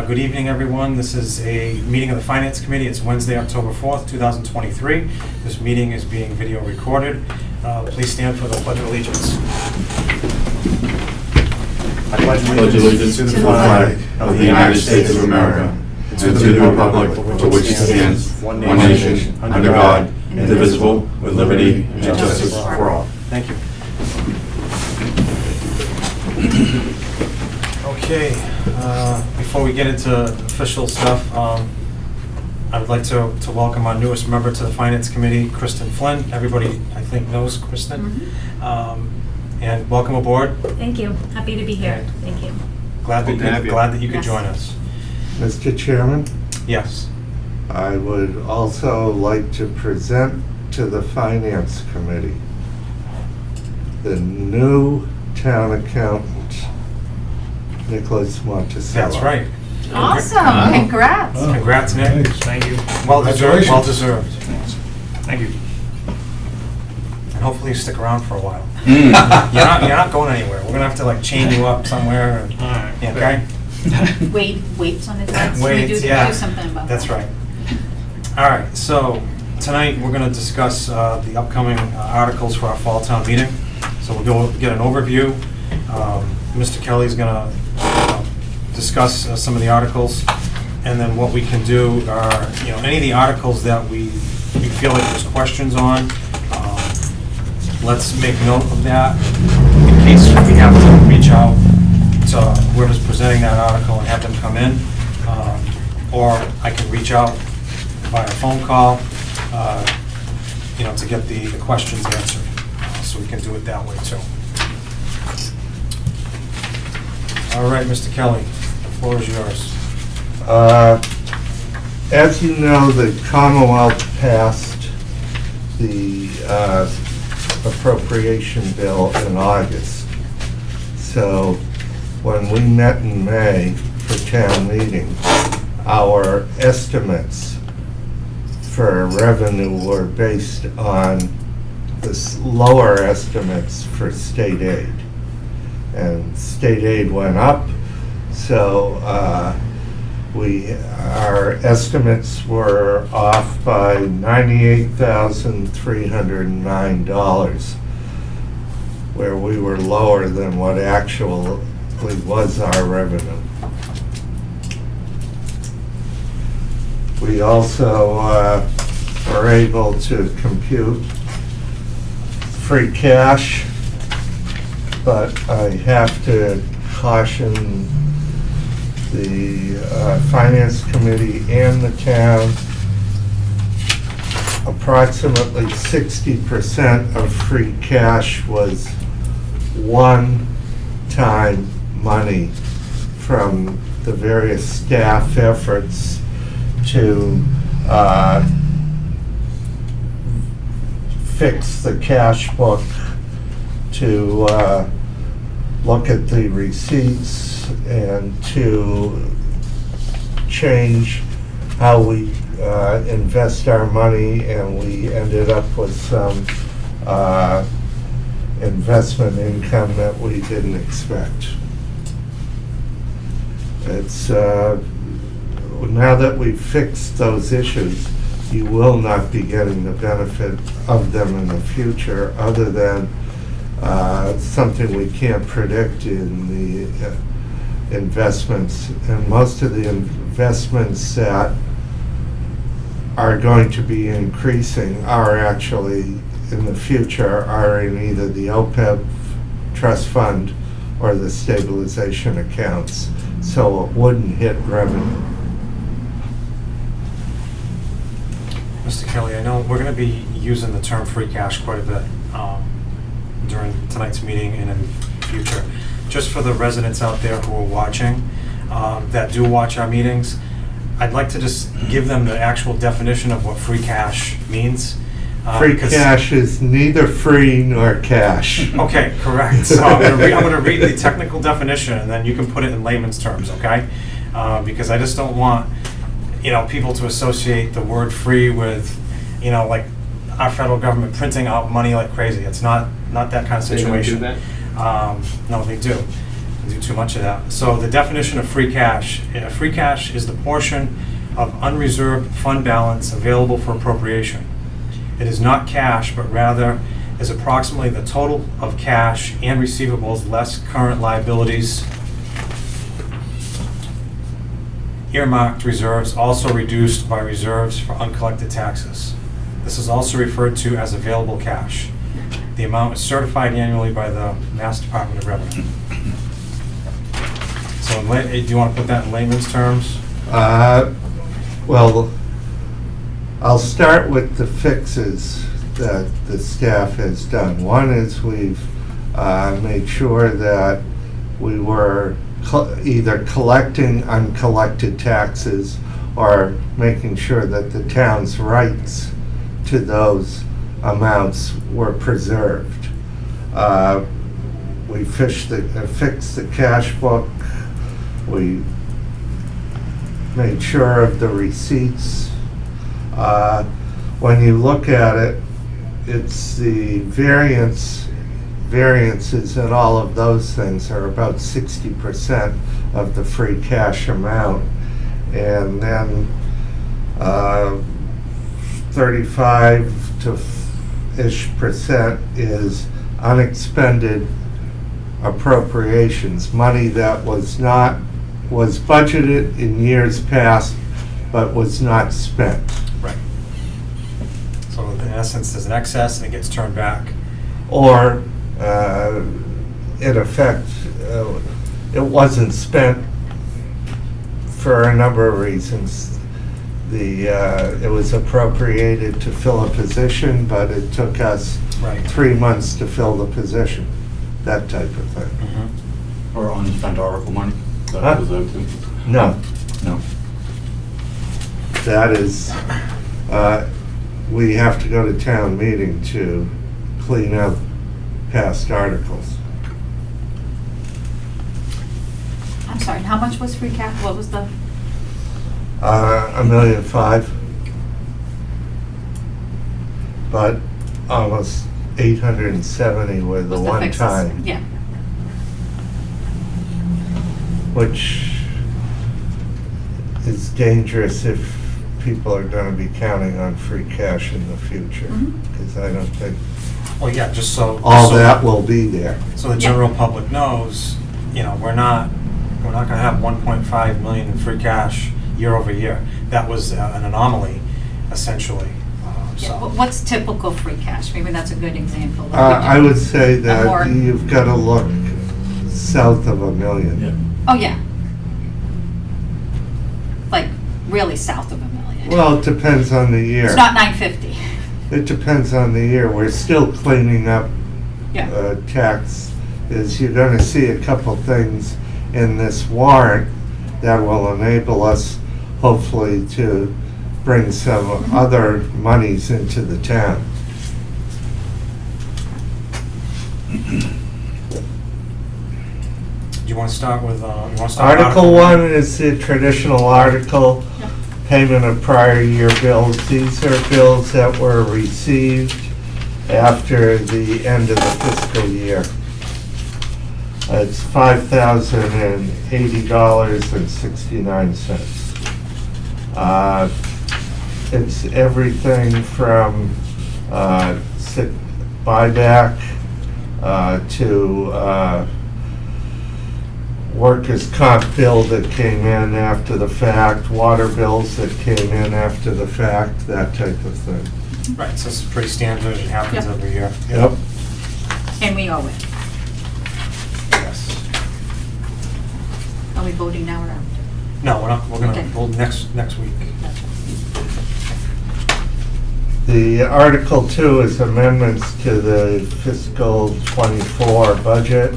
Good evening, everyone. This is a meeting of the Finance Committee. It's Wednesday, October 4th, 2023. This meeting is being video recorded. Please stand for the Pledge of Allegiance. I pledge allegiance to the flag of the United States of America and to the republic for which it stands, one nation, under God, indivisible, with liberty and justice for all. Thank you. Okay, before we get into official stuff, I would like to welcome our newest member to the Finance Committee, Kristen Flynn. Everybody, I think, knows Kristen. And welcome aboard. Thank you. Happy to be here. Thank you. Glad that you could join us. Mr. Chairman, Yes. I would also like to present to the Finance Committee the new town accountant, Nicholas Monticello. That's right. Awesome. Congrats. Congrats, Nick. Thanks. Thank you. Well deserved. Congratulations. Well deserved. Thank you. And hopefully you stick around for a while. You're not going anywhere. We're gonna have to like chain you up somewhere. And, All right. yeah, okay. Weights on his legs. Weights, Do yeah. something about That's that. right. All right. So tonight we're gonna discuss the upcoming articles for our fall town meeting. So we'll go get an overview. Mr. Kelly's gonna discuss some of the articles, and then what we can do are, any of the articles that we feel like there's questions on. Let's make note of that in case we have to reach out to whoever's presenting that article and have them come in. Or I can reach out via phone call, to get the questions answered. So we can do it that way too. All right, Mr. Kelly, the floor is yours. As you know, the Commonwealth passed the appropriation bill in August. So when we met in May for town meeting, our estimates for revenue were based on the lower estimates for state aid. And state aid went up, so our estimates were off by $98,309, where we were lower than what actually was our revenue. We also were able to compute free cash, but I have to caution the Finance Committee and the town. Approximately 60% of free cash was one-time money from the various staff efforts to fix the cash book, to look at the receipts, and to change how we invest our money, and we ended up with some investment income that we didn't expect. It's now that we've fixed those issues, you will not be getting the benefit of them in the future, other than something we can't predict in the investments. And most of the investments that are going to be increasing are actually, in the future, are in either the OPEB trust fund or the stabilization accounts, so it wouldn't hit revenue. Mr. Kelly, I know we're going to be using the term free cash quite a bit during tonight's meeting and in the future. Just for the residents out there who are watching, that do watch our meetings, I'd like to just give them the actual definition of what free cash means. Free cash is neither free nor cash. Okay, correct. So I'm going to read the technical definition, and then you can put it in layman's terms, okay? Because I just don't want people to associate the word free with, like our federal government printing out money like crazy. It's not that kind of situation. They don't do that? No, they do. do too much of that. So the definition of free cash is the portion of unreserved fund balance available for appropriation. It is not cash, but rather is approximately the total of cash and receivables less current liabilities, earmarked reserves, also reduced by reserves for uncollected taxes. This is also referred to as available cash. The amount is certified annually by the Mass Department of Revenue. So do you want to put that in layman's terms? Well, I'll start with the fixes that the staff has done. One is we've made sure that we were either collecting uncollected taxes or making sure that the town's rights to those amounts were preserved. We fixed the cash book. We made sure of the receipts. When you look at it, it's the variances and all of those things are about 60% of the free cash amount. And then 35 to ish% is unexpended appropriations, money that was budgeted in years past but was not spent. Right. So in essence, there's an excess and it gets turned back. Or in effect, it wasn't spent for a number of reasons. It was appropriated to fill a position, but it took us Right. 3 months to fill the position, that type of thing. Mhm. Or unspent article money. Huh? That was that too. No, No. that is, we have to go to town meeting to clean up past articles. I'm sorry, how much was free cash? What was the, $1.5 million, but almost 870 with the was the one fixes? time, Yeah. which is dangerous if people are gonna be counting on free cash in the future, Mhm. because I don't think Well, yeah, just so. all so- that will be there. So the general public knows, we're not gonna have 1.5 million in free cash year over year. That was an anomaly, essentially. Yeah, So, what's typical free cash? Maybe that's a good example. Like we I do- would say more- that you've gotta look south of $1 million. Yeah. Oh, yeah. Like, really south of $1 million. Well, it depends on the year. It's not 950. It depends on the year. We're still cleaning up Yeah. tax. You're gonna see a couple things in this warrant that will enable us, hopefully, to bring some other monies into the town. do you want to start with, Article 1 is the traditional article, Yep. payment of prior year bills. These are bills that were received after the end of the fiscal year. It's $5,080.69. It's everything from sick buyback to workers' comp bill that came in after the fact, water bills that came in after the fact, that type of thing. right, so it's pretty standard, it happens Yep. every year. Yep. And we owe it. Yes. Are we voting now or after? No, we're not, we're Okay. gonna, well, next week. Gotcha. The Article 2 is amendments to the fiscal '24 budget.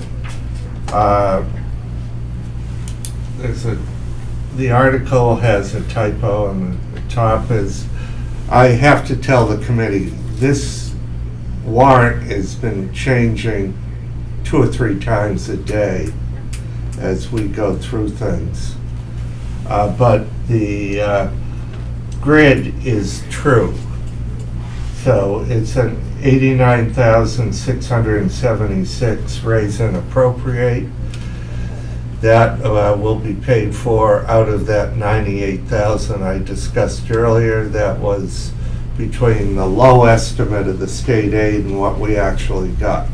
The article has a typo on the top is, I have to tell the committee, this warrant has been changing 2 or 3 times a day as we go through things. But the grid is true. So it's an 89,676 raise and appropriate. That will be paid for out of that 98,000 I discussed earlier. That was between the low estimate of the state aid and what we actually got.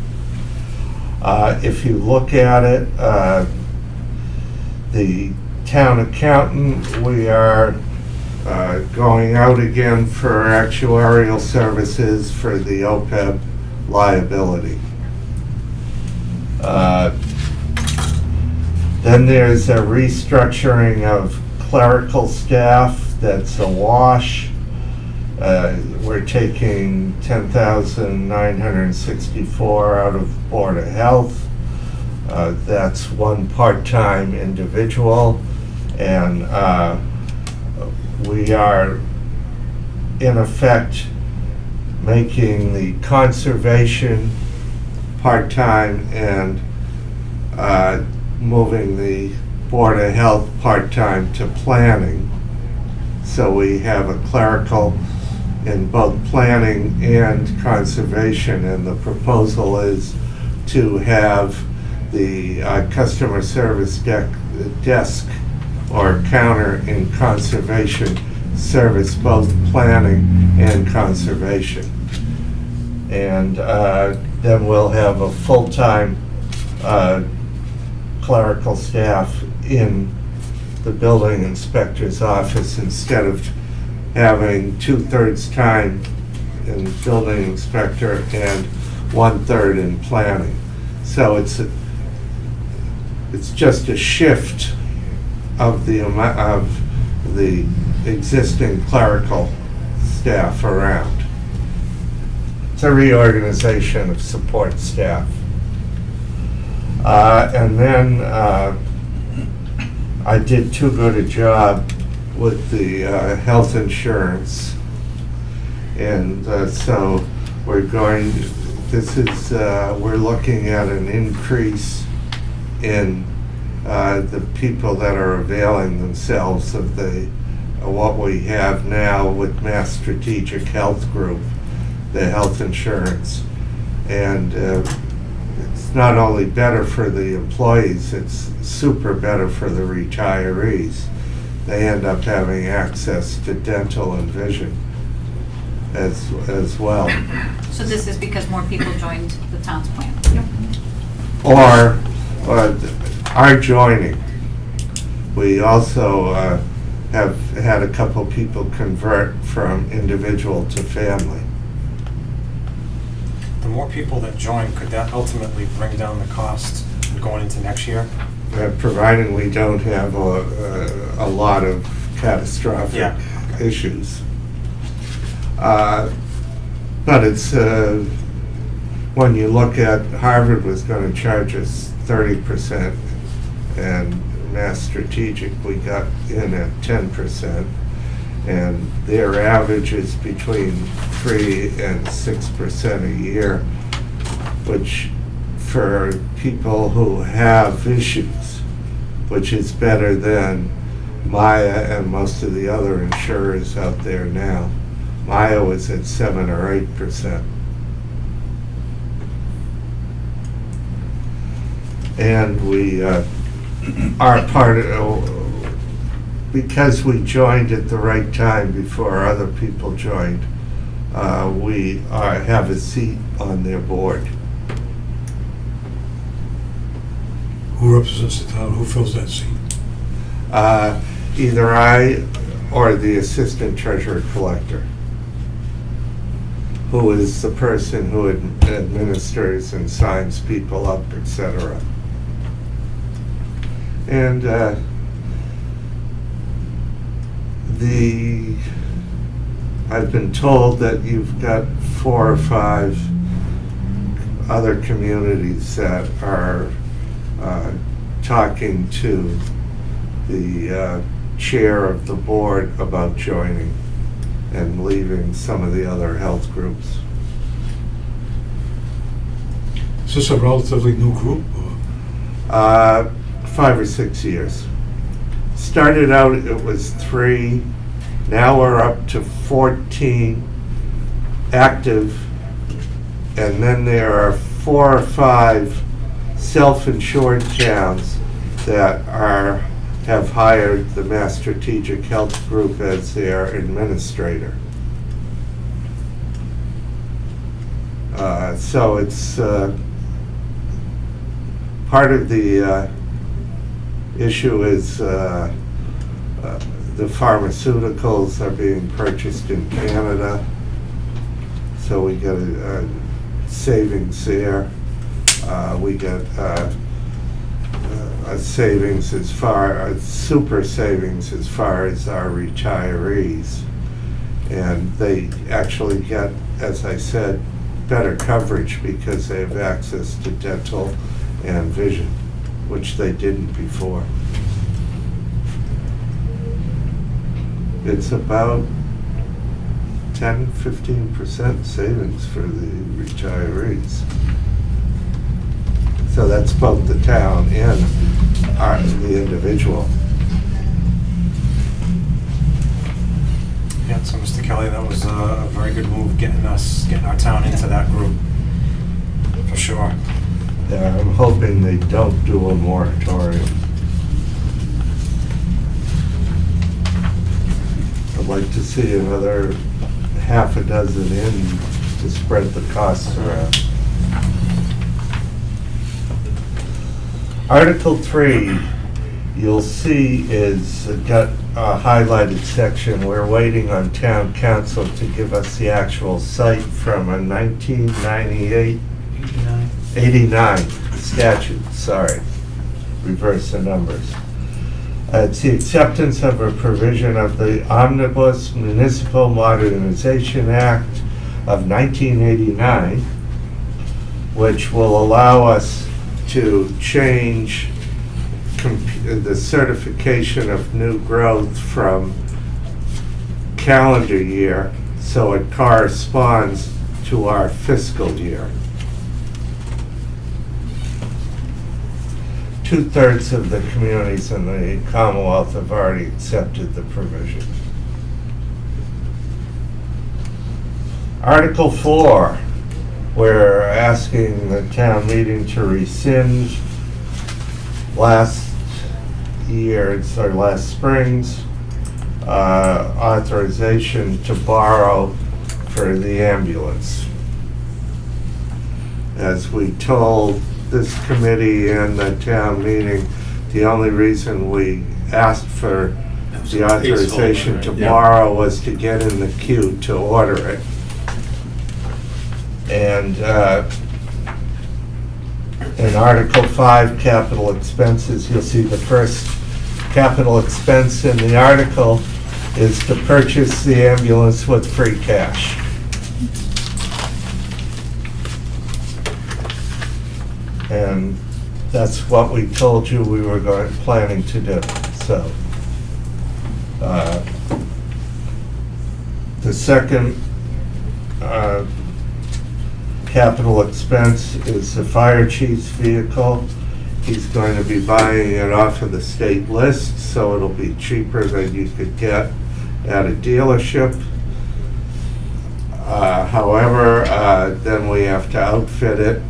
If you look at it, the town accountant, we are going out again for actuarial services for the OPEB liability. Then there's a restructuring of clerical staff, that's a wash. We're taking 10,964 out of Board of Health. That's one part-time individual, and we are in effect making the conservation part-time and moving the Board of Health part-time to planning. So we have a clerical in both planning and conservation, and the proposal is to have the customer service desk or counter in conservation service both planning and conservation. And then we'll have a full-time clerical staff in the building inspector's office instead of having 2/3 time in building inspector and 1/3 in planning. So it's just a shift of the amount of the existing clerical staff around. It's a reorganization of support staff. And then I did too good a job with the health insurance. And so we're going, we're looking at an increase in the people that are availing themselves of what we have now with Mass Strategic Health Group, the health insurance. And it's not only better for the employees, it's super better for the retirees. They end up having access to dental and vision as well. So this is because more people joined the town's plan? Or are joining. We also have had a couple people convert from individual to family. The more people that join, could that ultimately bring down the cost going into next year? Providing we don't have a lot of catastrophic issues. But it's, when you look at, Harvard was going to charge us 30%, and Mass Strategic, we got in at 10%, and their average is between 3 and 6% a year, which for people who have issues, which is better than Maya and most of the other insurers out there now. Maya was at 7 or 8%. And we are part of, because we joined at the right time before other people joined, we have a seat on their board. Who represents the town? Who fills that seat? Either I or the assistant treasurer collector, who is the person who administers and signs people up, etc. And I've been told that you've got 4 or 5 other communities that are talking to the chair of the board about joining and leaving some of the other health groups. Is this a relatively new group? Or? 5 or 6 years. Started out, it was 3, now we're up to 14 active, and then there are 4 or 5 self-insured towns that have hired the Mass Strategic Health Group as their administrator. So it's part of the issue is the pharmaceuticals are being purchased in Canada, so we get a savings there. We get a savings super savings as far as our retirees. And they actually get, as I said, better coverage because they have access to dental and vision, which they didn't before. It's about 10-15% savings for the retirees. So that's both the town and the individual. Yeah, so Mr. Kelly, that was a very good move, getting our town into that group, for sure. Yeah, I'm hoping they don't do a moratorium. I'd like to see another half a dozen in to spread the costs around. Article 3, you'll see is got a highlighted section. We're waiting on town council to give us the actual site from a 1998, 89 statute, sorry. Reverse the numbers. It's the acceptance of a provision of the Omnibus Municipal Modernization Act of 1989, which will allow us to change the certification of new growth from calendar year so it corresponds to our fiscal year. 2/3 of the communities in the Commonwealth have already accepted the provision. Article 4, we're asking the town meeting to rescind last spring's authorization to borrow for the ambulance. As we told this committee and the town meeting, the only reason we asked for the authorization to borrow was to get in the queue to order it. And in Article 5, capital expenses, you'll see the first capital expense in the article is to purchase the ambulance with free cash. And that's what we told you we were planning to do. So the second capital expense is the fire chief's vehicle. He's going to be buying it off of the state list, so it'll be cheaper than you could get at a dealership. However, then we have to outfit it.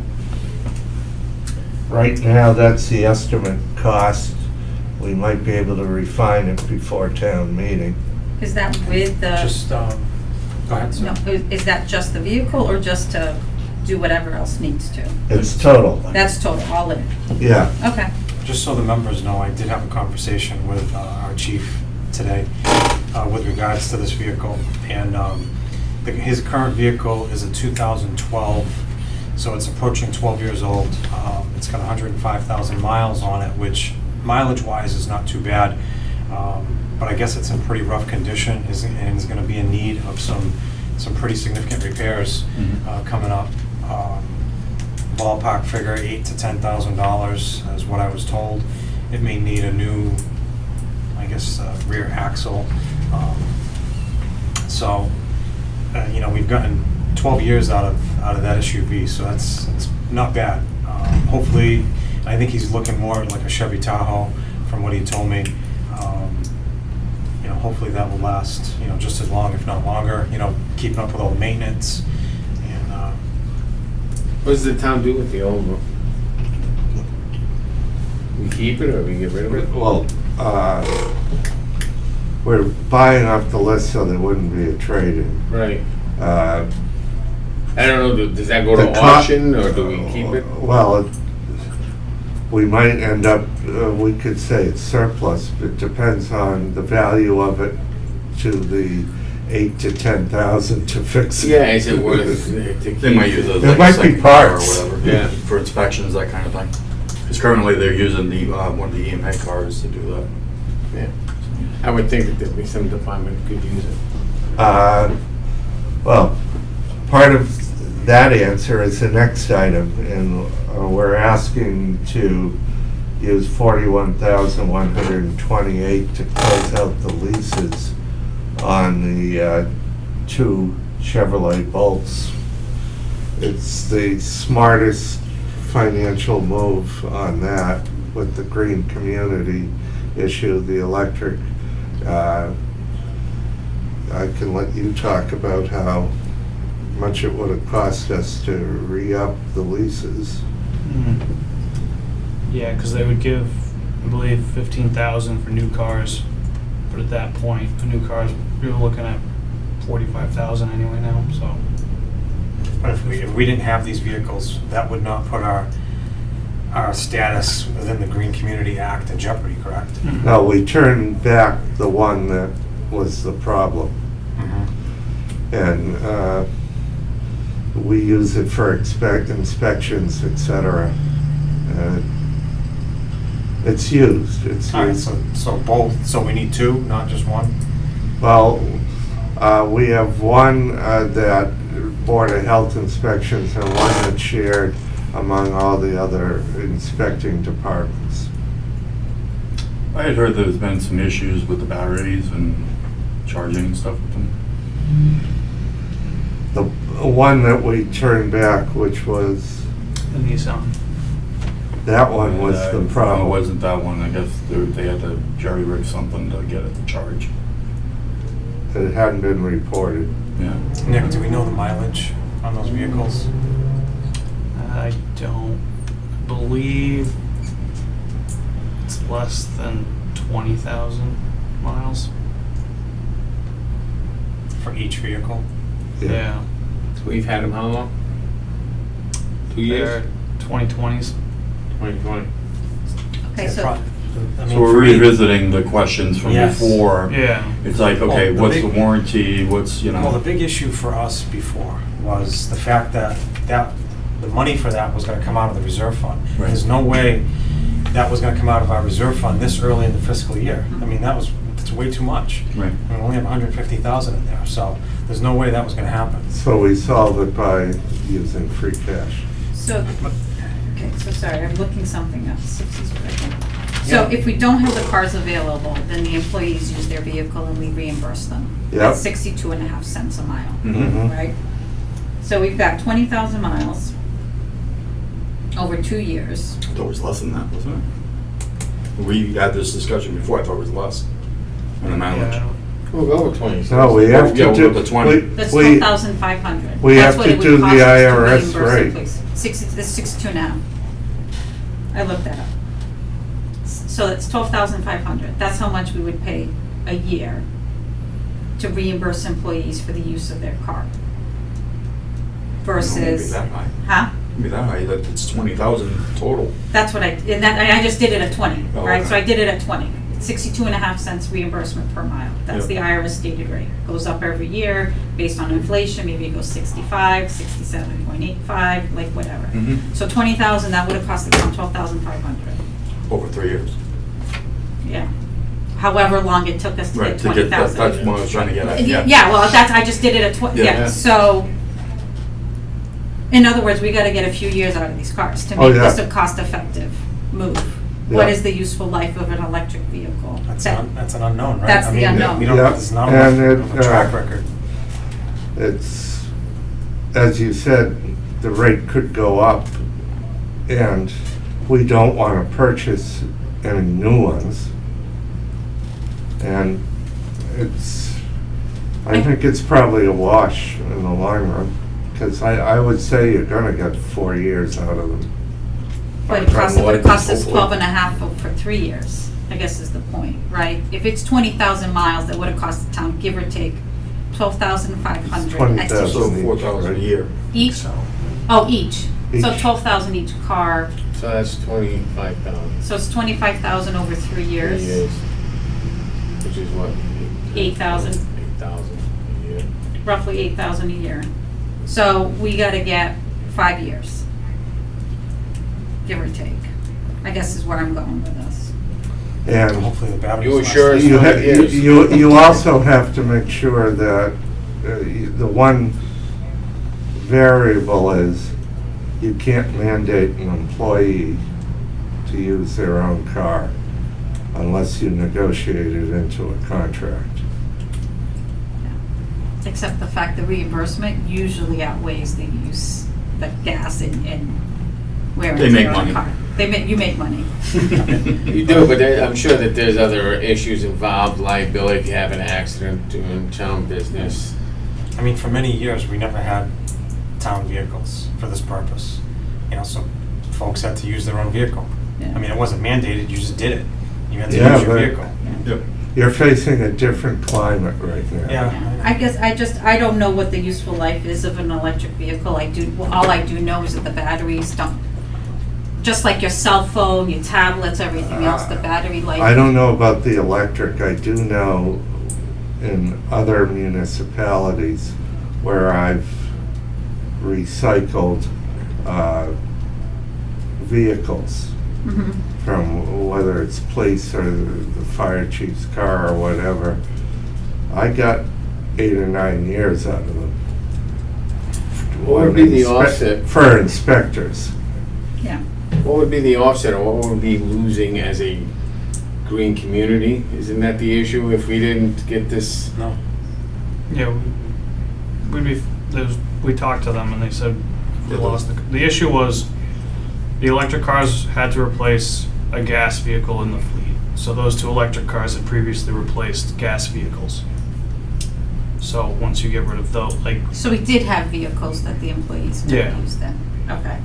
Right now, that's the estimate cost. We might be able to refine it before town meeting. Is that with the? Just, go ahead, sir. No, is that just the vehicle or just to do whatever else needs to? It's total. That's total, all in? Yeah. Okay. Just so the members know, I did have a conversation with our chief today with regards to this vehicle. And his current vehicle is a 2012, so it's approaching 12 years old. It's got 105,000 miles on it, which mileage-wise is not too bad. But I guess it's in pretty rough condition and is going to be in need of some pretty significant repairs coming up. Ballpark figure $8,000 to $10,000 is what I was told. It may need a new, I guess, rear axle. We've gotten 12 years out of that SUV, so it's not bad. Hopefully, I think he's looking more like a Chevy Tahoe, from what he told me. Hopefully that will last, just as long, if not longer. Keeping up with all the maintenance. What does the town do with the old one? We keep it or we get rid of it? Well, we're buying off the list so there wouldn't be a trade-in. Right. Uh, I don't know, does that go The to co- auction or do we keep it? Well, we might end up, we could say it's surplus, but it depends on the value of it to the 8 to 10,000 to fix it. Yeah, is it worth to keep? They might use it as There like a might be second car or parts. whatever. Yeah. For inspections, that kind of thing. Because currently they're using the, one of the EMA cars to do that. Yeah. I would think that there'd be some department could use it. Well, part of that answer is the next item, and we're asking to use 41,128 to close out the leases on the 2 Chevrolet Bolts. It's the smartest financial move on that with the green community issue, the electric. I can let you talk about how much it would have cost us to re-up the leases. Yeah, because they would give, I believe, 15,000 for new cars, but at that point, a new car's, we were looking at 45,000 anyway now, so. But if we didn't have these vehicles, that would not put our status within the Green Community Act in jeopardy, correct? No, we turned back the one that was the problem. And we use it for inspections, et cetera. It's used, it's All right, used. so both, so we need 2, not just 1? Well, we have one that Board of Health inspections and one that's shared among all the other inspecting departments. I had heard there's been some issues with the batteries and charging and stuff with them. The one that we turned back, which was, The Nissan. that one was the No, it problem. wasn't that one. I guess they had to jerry-rig something to get it to charge. It hadn't been reported. Yeah. Nick, do we know the mileage on those vehicles? I don't believe it's less than 20,000 miles. For each vehicle? Yeah. So we've had them how long? 2 years? They're 2020s. 2020. Okay, so, I mean, So we're for me- revisiting the questions from Yes. before. Yeah. It's like, okay, Well, the what's big- the warranty, what's, you Well, the know, big issue for us before was the fact that the money for that was gonna come out of the reserve fund. Right. There's no way that was gonna come out of our reserve fund this early in the fiscal year. I mean, it's way too much. right. We only have 150,000 in there, so there's no way that was gonna happen. So we solved it by using free cash. okay, so sorry, I'm looking something up. 60s what I think. So Yeah. if we don't have the cars available, then the employees use their vehicle and we reimburse them. Yep. That's 62.5 cents a mile, Mhm. right? So we've got 20,000 miles over 2 years. I thought it was less than that, wasn't it? We had this discussion before. I thought it was less on the mileage. Yeah, We'll go with 20. No, we have Yeah, to we'll do. go to 20. That's we- 12,500. we That's have what to it would do the cost us to IRS reimburse rate. employees. 62.5. I looked that up. So that's 12,500. That's how much we would pay a year to reimburse employees for the use of their car. No, it wouldn't be Versus, that high. huh? It'd be that high. It's 20,000 total. That's what I just did it at 20, Oh, right? okay. So I did it at 20. 62.5 cents reimbursement per mile. That's Yep. the IRS stated rate. Goes up every year based on inflation. Maybe it goes 65, 67.85, like whatever. Mhm. So 20,000, that would have cost the town 12,500. Over 3 years. Yeah. However long it took us to Right, get to get, 20,000. that's what I was trying to get at, yeah. Yeah, well, I just did it at 20, Yeah. yeah, so, in other words, we gotta get a few years out of these cars to Oh, make yeah. this a cost-effective move. What Yeah. is the useful life of an electric vehicle? That's an unknown, right? That's I the mean, unknown. We don't, Yeah, there's not and enough it, of a track record. It's, as you said, the rate could go up, and we don't want to purchase any new ones. And I think it's probably a wash in the long run, because I would say you're gonna get 4 years out of them. But it costs, More, would cost us hopefully. 12 and a half for 3 years, I guess is the point, right? If it's 20,000 miles, that would have cost the town, give or take, 12,500. 20,000. So 4,000 a year. Each? Oh, each. So Each. 12,000 each car, So that's 25,000. so it's 25,000 over 3 years. Which is what? 8,000. 8,000 a year. Roughly 8,000 a year. So we gotta get 5 years. Give or take, I guess is where I'm going with this. And Hopefully the batteries. You last sure it's you, 5 years? you also have to make sure that the one variable is you can't mandate an employee to use their own car unless you negotiate it into a contract. Except the fact the reimbursement usually outweighs the use, the gas and wear and They make tear on money. the car. You make money. You do, but I'm sure that there's other issues involved, liability, if you have an accident doing town business. I mean, for many years, we never had town vehicles for this purpose. You know, so folks had to use their own vehicle. Yeah. I mean, it wasn't mandated, you just did it. You had to Yeah, use your but- vehicle. Yep. You're facing a different climate right now. Yeah. I guess, I don't know what the useful life is of an electric vehicle. All I do know is that the batteries don't, just like your cell phone, your tablets, everything else, the battery life. I don't know about the electric. I do know in other municipalities where I've recycled vehicles Mhm. from whether it's police or the fire chief's car or whatever. I got 8 or 9 years out of them. What would be the offset? For inspectors. Yeah. What would be the offset, or what would we be losing as a green community? Isn't that the issue if we didn't get this? No. Yeah, we talked to them and they said we lost the issue was the electric cars had to replace a gas vehicle in the fleet. So those 2 electric cars had previously replaced gas vehicles. So once you get rid of those, like, So we did have vehicles that the employees could Yeah. use then? Okay.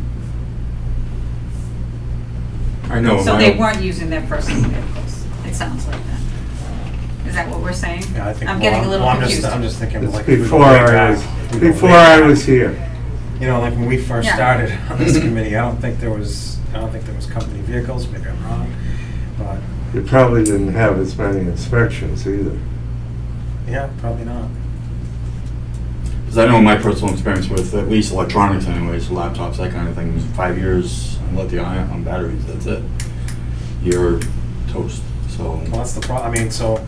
I know. So my- they weren't using their personal vehicles, it sounds like that. Is that what we're saying? Yeah, I think. I'm well, getting a little well, confused. I'm just thinking It's like. if we go before way I back, was, we go way before I back. was here. You know, like when we first Yeah. started on this committee, I don't think there was company vehicles, maybe I'm wrong, but, You probably didn't have as many inspections either. yeah, probably not. Because I know my personal experience with at least electronics anyways, laptops, that kind of thing, was 5 years on lithium on batteries, that's it. You're toast, so. Well, that's the problem, I mean, so,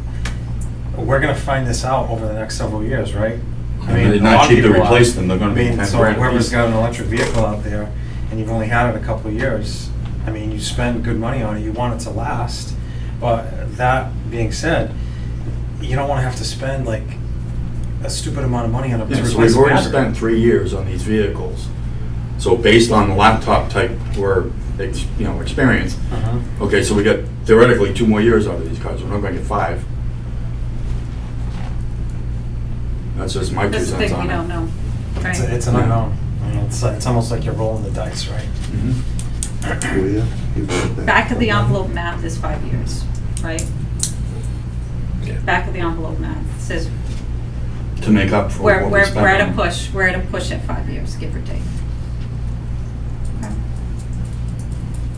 we're gonna find this out over the next several years, right? I mean, It's a not lot of cheap to people are. replace them. They're gonna be I mean, 10 so grand a whoever's piece. got an electric vehicle out there, and you've only had it a couple of years, I mean, you spend good money on it, you want it to last, but that being said, you don't wanna have to spend like a stupid amount of money on a. to Yeah, so replace we've a already battery. spent 3 years on these vehicles. So based on the laptop type we're, experience, Uh-huh. okay, so we got theoretically 2 more years out of these cars, we're not gonna get 5. That's just my 2 That's the cents thing, on we it. don't know, right? It's an unknown, I mean, it's almost like you're rolling the dice, right? Mhm. Do you? You got that? Back of the envelope math is 5 years, right? Yeah. Back of the envelope math says To make up for what we spent we're at a on- push, we're at a push at 5 years, give or take. Okay.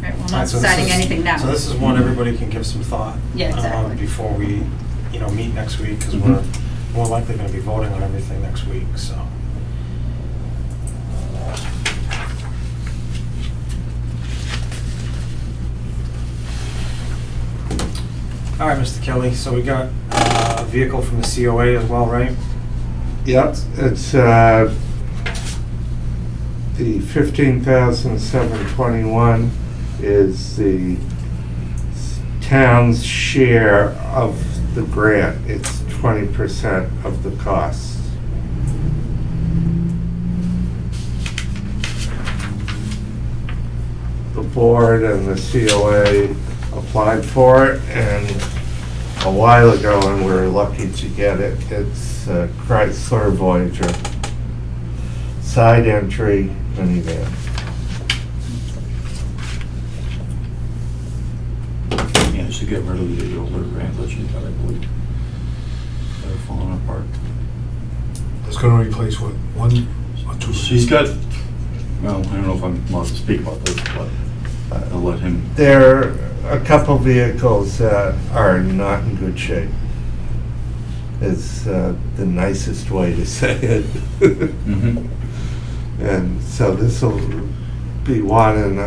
Right, we're Alright, not so this deciding is- anything now. So this is one everybody can give some thought. Yeah, exactly. Before we, meet next week, because we're more likely gonna be voting on everything next week, so. All right, Mr. Kelly, so we got a vehicle from the COA as well, right? Yep, it's the 15,721 is the town's share of the grant. It's 20% of the cost. The board and the COA applied for it, and a while ago, and we were lucky to get it. It's a Chrysler Voyager, side entry minivan. to get rid of the older vans that she's got, I believe. They're falling apart. It's gonna replace what, one or two? She's got, well, I don't know if I'm allowed to speak about this, but I'll let him. There are a couple vehicles that are not in good shape. Is the nicest way to say it. Mhm. And so this will be one, and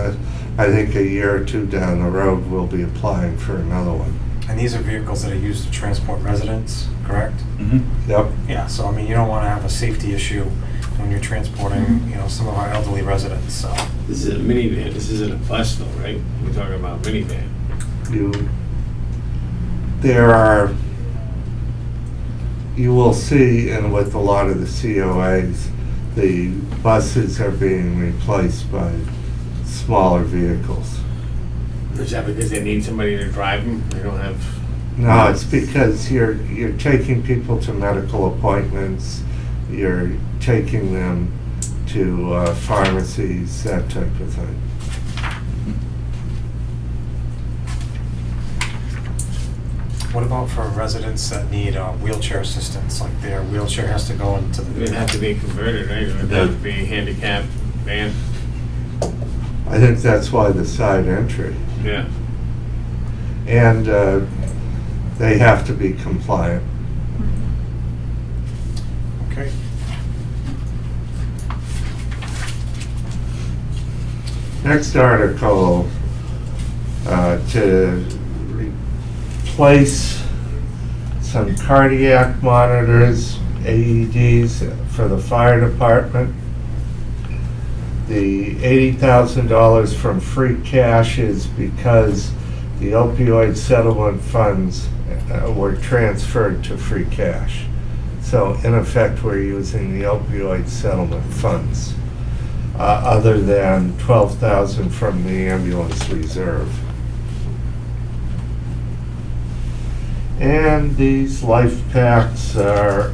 I think a year or two down the road, we'll be applying for another one. And these are vehicles that are used to transport residents, correct? Mhm. Yep. Yeah, so I mean, you don't want to have a safety issue when you're transporting, you know, some of our elderly residents, so. This is a minivan, this isn't a bus though, right? We're talking about minivan. You will see, and with a lot of the COAs, the buses are being replaced by smaller vehicles. Is that because they need somebody to drive them? They don't have, No, it's because you're taking people to medical appointments, you're taking them to pharmacies, that type of thing. What about for residents that need wheelchair assistance, like their wheelchair has to go into the. it'd have to be converted, right? It would have to be a handicap van. I think that's why the side entry. Yeah. And they have to be compliant. Okay. Next article, to replace some cardiac monitors, AEDs for the fire department. The $80,000 from free cash is because the opioid settlement funds were transferred to free cash. So in effect, we're using the opioid settlement funds, other than $12,000 from the ambulance reserve. And these life packs are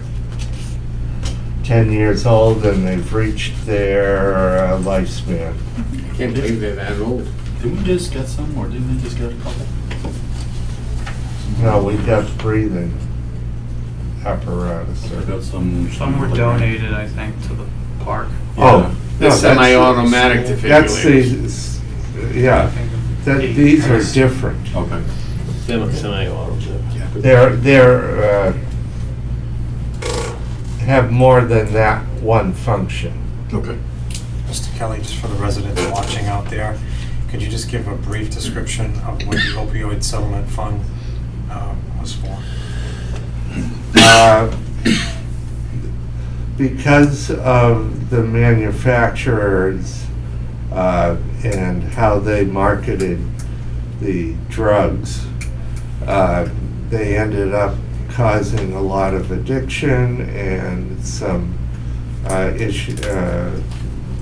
10 years old and they've reached their lifespan. I can't believe they're that old. Didn't we just get some, or didn't we just get a couple? No, we got breathing apparatus. I got some. Some were donated, I think, to the park. Oh, Yeah. no, The semi-automatic That's defibrillators. the, yeah, these are different. Okay. Semi-auto. They're have more than that one function. Okay. Mr. Kelly, just for the residents watching out there, could you just give a brief description of what the opioid settlement fund was for? Because of the manufacturers and how they marketed the drugs, they ended up causing a lot of addiction and some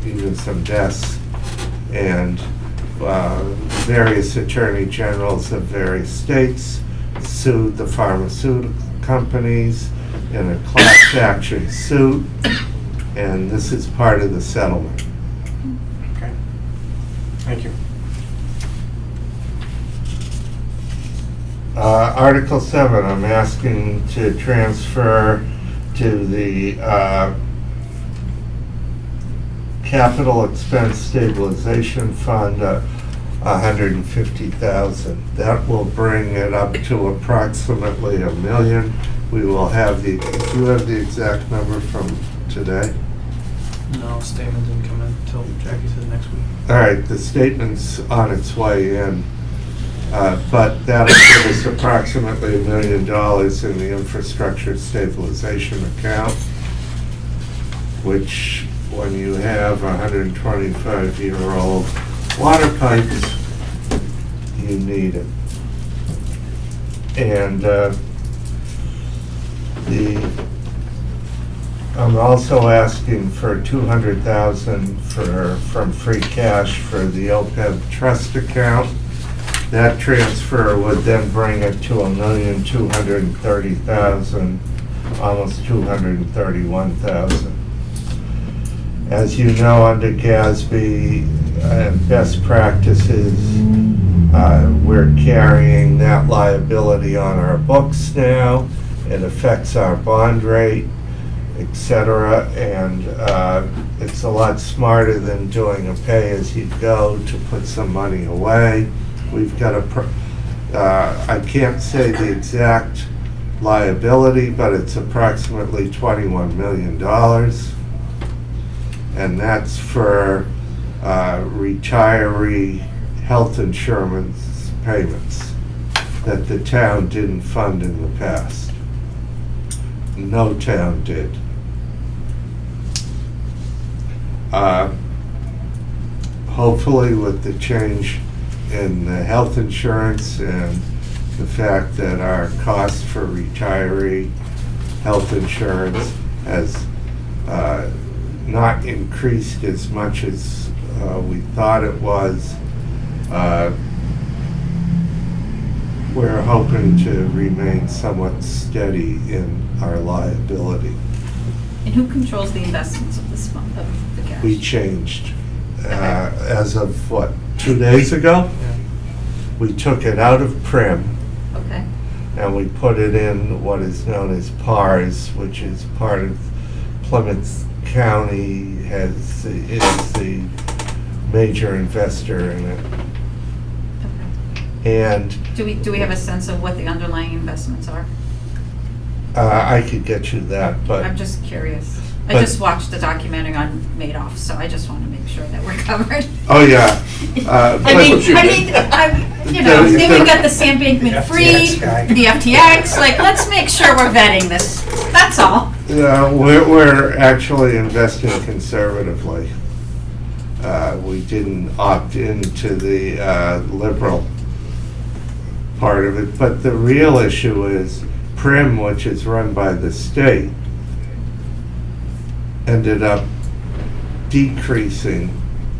even some deaths. And various attorney generals of various states sued the pharmaceutical companies in a class action suit, and this is part of the settlement. Okay. Thank you. Article 7, I'm asking to transfer to the Capital Expense Stabilization Fund $150,000. That will bring it up to approximately $1 million. We will have do you have the exact number from today? No, statement didn't come in until Jackie said next week. All right, the statement's on its way in, but that'll give us approximately $1 million in the infrastructure stabilization account, which, when you have 125-year-old water pipes, you need it. And I'm also asking for $200,000 from free cash for the OPEB trust account. That transfer would then bring it to $1,230,000, almost $231,000. As you know, under GASB and best practices, We're carrying that liability on our books now. It affects our bond rate, et cetera, and it's a lot smarter than doing a pay-as-you-go to put some money away. We've got I can't say the exact liability, but it's approximately $21 million. And that's for retiree health insurance payments that the town didn't fund in the past. No town did. Hopefully with the change in the health insurance and the fact that our cost for retiree health insurance has not increased as much as we thought it was, we're hoping to remain somewhat steady in our liability. And who controls the investments of this fund, of the cash? We changed, Okay. as of what, 2 days ago? We took it out of Prim Okay, and we put it in what is known as PARS, which is part of Plymouth County, is the major investor in it. okay. And Do we have a sense of what the underlying investments are? I could get you that, I'm but just curious. I but- just watched the documentary on Madoff, so I just want to make sure that we're covered. oh yeah. Then we got the Sam Bankman-Fried, the FTX, like, let's make sure we're vetting this, that's all. We're actually investing conservatively. We didn't opt into the liberal part of it, but the real issue is Prim, which is run by the state, ended up decreasing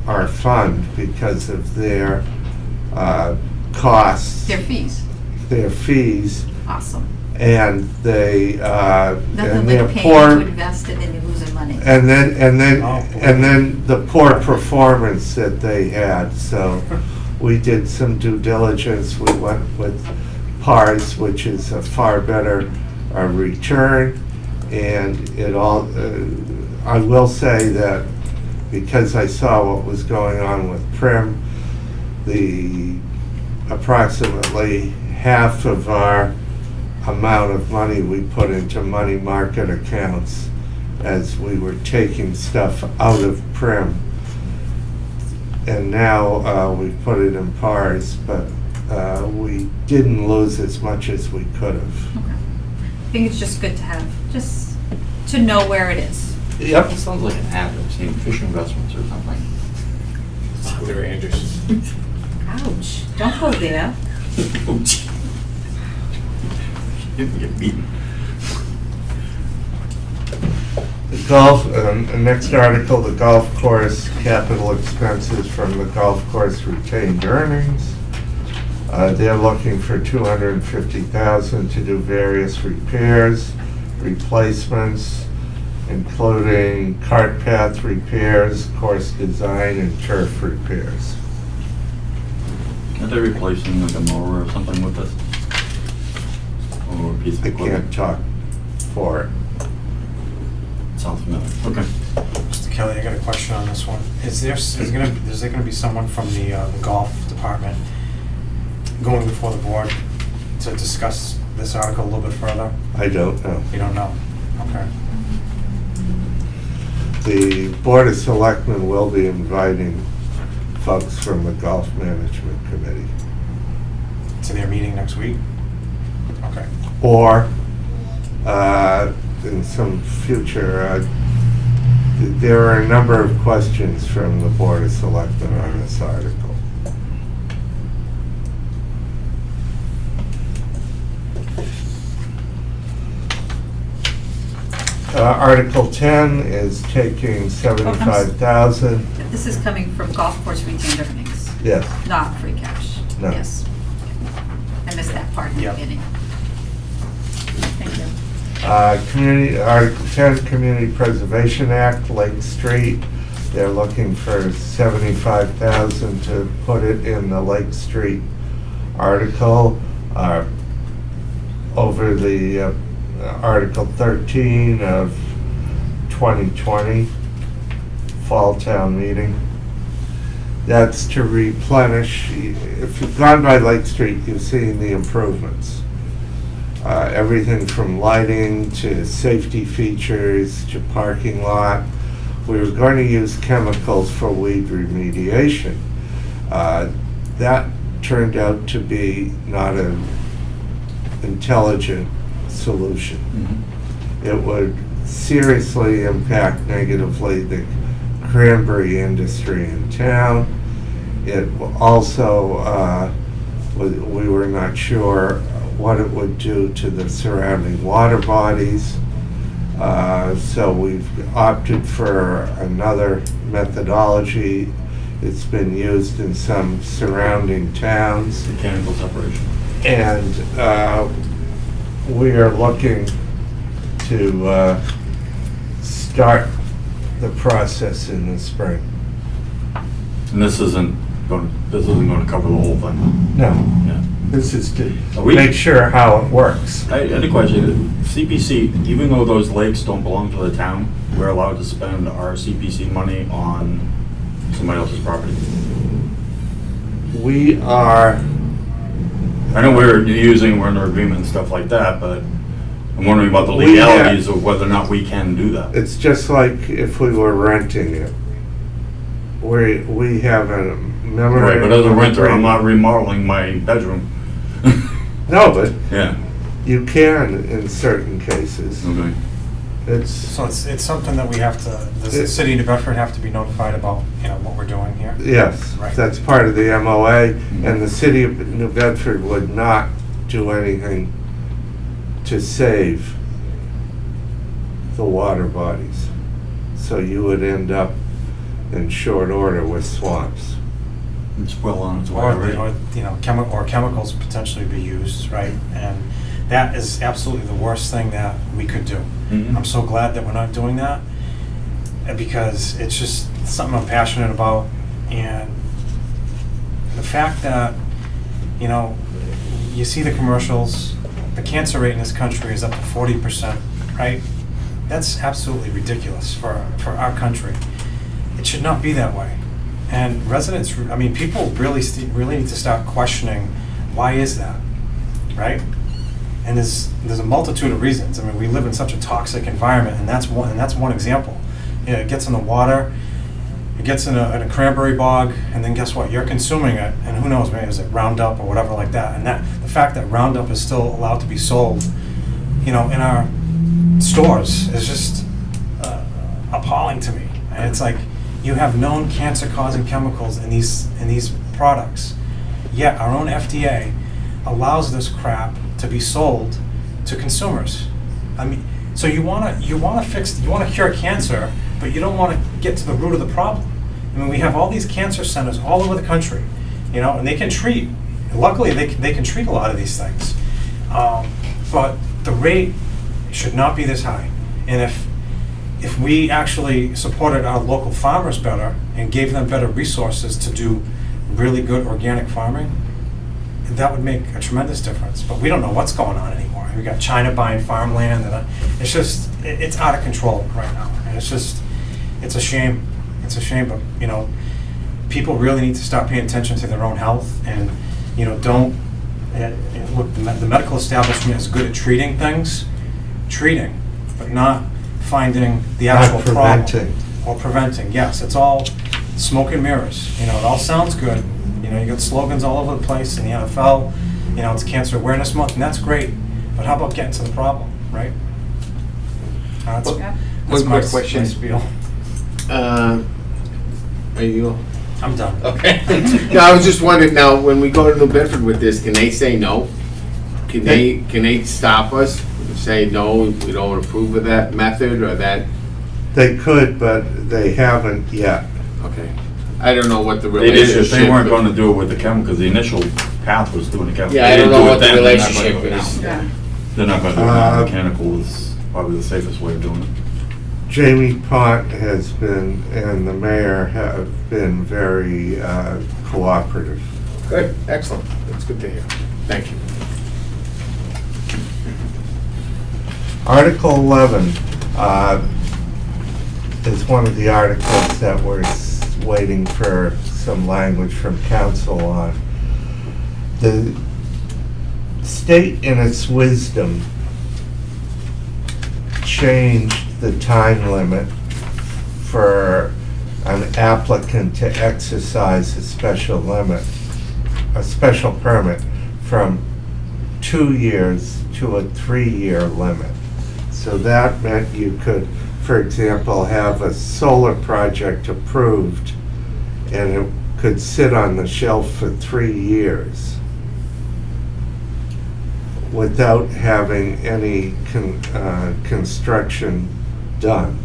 our fund because of their costs, Their fees, their fees, awesome. and they Nothing and their like paying poor, to invest and then you're losing money. and then Oh, boy. and then the poor performance that they had. So we did some due diligence. We went with PARS, which is a far better return, and it all. I will say that because I saw what was going on with Prim, the approximately half of our amount of money we put into money market accounts as we were taking stuff out of Prim. And now we put it in PARS, but we didn't lose as much as we could have. Okay. I think it's just good to have, just to know where it is. Yep. That sounds like an ad I've seen, fish investments or something. They're Andrews. Ouch, don't go there. You can get beaten. The golf, next article, the golf course capital expenses from the golf course retained earnings. They're looking for $250,000 to do various repairs, replacements, including cart path repairs, course design, and turf repairs. Are they replacing like a mower or something with this? Or a piece of I equipment? can't talk for it. Sounds familiar. Okay. Mr. Kelly, I got a question on this one. Is there gonna be someone from the golf department going before the board to discuss this article a little bit further? I don't know. You don't know? Okay. The Board of Selectmen will be inviting folks from the Golf Management Committee. To their meeting next week? Okay. Or in some future, there are a number of questions from the Board of Selectmen on this article. Article 10 is taking $75,000. This is coming from golf course retained earnings, Yes, not free cash. No. Yes. I missed that part in the Yep. beginning. Thank you. Article 10, Community Preservation Act, Lake Street. They're looking for $75,000 to put it in the Lake Street article, over the Article 13 of 2020 Fall Town Meeting. That's to replenish. If you've gone by Lake Street, you've seen the improvements. Everything from lighting to safety features to parking lot. We were going to use chemicals for weed remediation. That turned out to be not an intelligent solution. It would seriously impact negatively the cranberry industry in town. It also, we were not sure what it would do to the surrounding water bodies. So we've opted for another methodology. It's been used in some surrounding towns. Mechanical separation. And we are looking to start the process in the spring. And this isn't going to cover the whole thing. No, Yeah. this is to Are we- make sure how it works. I had a question. CPC, even though those lakes don't belong to the town, we're allowed to spend our CPC money on somebody else's property. We are, I know we're under agreement and stuff like that, but I'm wondering about the We have- legalities of whether or not we can do that. it's just like if we were renting it. We have a memorandum. Right, but as a of renter, I'm not agreement. remodeling my bedroom. No, but Yeah, you can in certain cases. okay. It's, So it's something that we have to, does the city of New Bedford have to be notified about, what we're doing here? yes, Right. that's part of the MOA, and the city of New Bedford would not do anything to save the water bodies. So you would end up in short order with swamps. It's well on its way Or, already. or chemicals potentially be used, right? And that is absolutely the worst thing that we could do. Mhm. I'm so glad that we're not doing that, because it's just something I'm passionate about. And the fact that, you see the commercials, the cancer rate in this country is up to 40%, right? That's absolutely ridiculous for our country. It should not be that way. And residents, people really need to start questioning, why is that, right? And there's a multitude of reasons. We live in such a toxic environment, and that's one example. It gets in the water, it gets in a cranberry bog, and then guess what? You're consuming it, and who knows, maybe is it Roundup or whatever like that. And the fact that Roundup is still allowed to be sold, in our stores is just appalling to me. And it's like, you have known cancer-causing chemicals in these products, yet our own FDA allows this crap to be sold to consumers. So you want to cure cancer, but you don't want to get to the root of the problem. We have all these cancer centers all over the country, and they can treat. Luckily, they can treat a lot of these things, but the rate should not be this high. And if we actually supported our local farmers better and gave them better resources to do really good organic farming, that would make a tremendous difference. But we don't know what's going on anymore. We got China buying farmland, and it's out of control right now. And it's a shame. It's a shame, but people really need to start paying attention to their own health, and don't look. The medical establishment is good at treating things, but not finding the actual Not problem. preventing. Or preventing, yes. It's all smoke and mirrors. It all sounds good. You got slogans all over the place in the NFL. It's Cancer Awareness Month, and that's great. But how about getting to the problem, right? That's Yeah. One my quick question. spiel. Are you? I'm done. Okay. No, I was just wondering, now, when we go to New Bedford with this, can they say no? Can they stop us, say, no, we don't approve of that method or that? They could, but they haven't yet. Okay. I don't know what the They did, relationship. if they weren't going to do it with the chemical, because the initial path was doing the chemical. Yeah, I They don't didn't know do it what the then, they're not gonna relationship do it is. now. Yeah. They're not going to do it now. Mechanical is probably the safest way of doing it. Jamie Pont has been, and the mayor have been very cooperative. Good, excellent. That's good to hear. Thank you. Article 11 is one of the articles that we're waiting for some language from council on. The state, in its wisdom, changed the time limit for an applicant to exercise a special permit from 2 years to a 3-year limit. So that meant you could, for example, have a solar project approved and it could sit on the shelf for 3 years without having any construction done.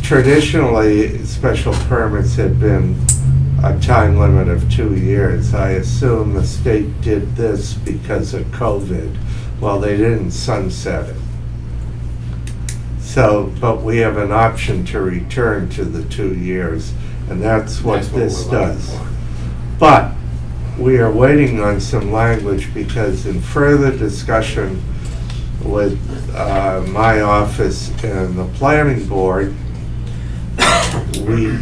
Traditionally, special permits had been a time limit of 2 years. I assume the state did this because of COVID. Well, they didn't sunset it. So, but we have an option to return to the 2 years, and that's what this we're looking does. for. But we are waiting on some language because in further discussion with my office and the planning board, we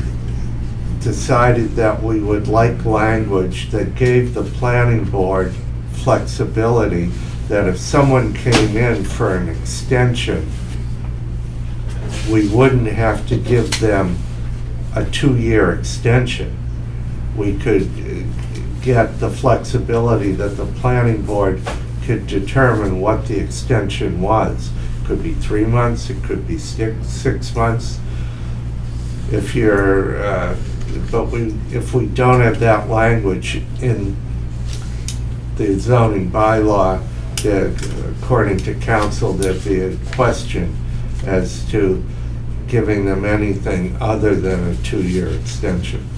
decided that we would like language that gave the planning board flexibility, that if someone came in for an extension, we wouldn't have to give them a 2-year extension. We could get the flexibility that the planning board could determine what the extension was. It could be 3 months, it could be 6 months. If you're, if we don't have that language in the zoning bylaw, according to council, there'd be a question as to giving them anything other than a 2-year extension.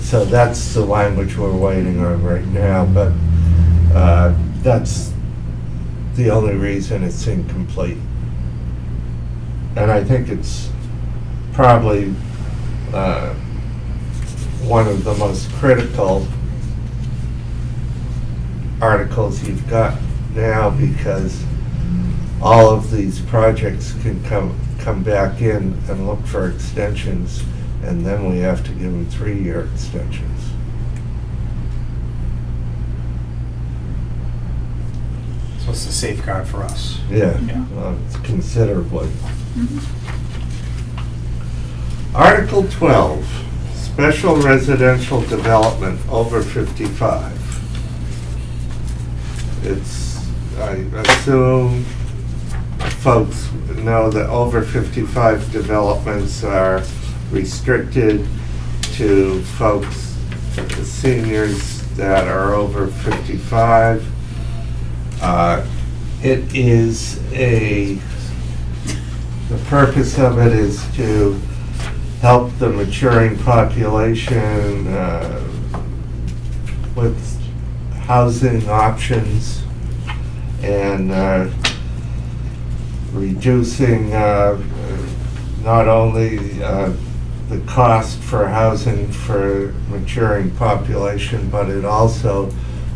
So that's the language we're waiting on right now, but that's the only reason it's incomplete. And I think it's probably one of the most critical articles you've got now, because all of these projects can come back in and look for extensions, and then we have to give them 3-year extensions. So it's a safeguard for us. Yeah, Yeah. it's considerably. Article 12, special residential development over 55. It's, I assume folks know that over 55 developments are restricted to folks, seniors that are over 55. It is the purpose of it is to help the maturing population with housing options and reducing not only the cost for housing for maturing population, but it also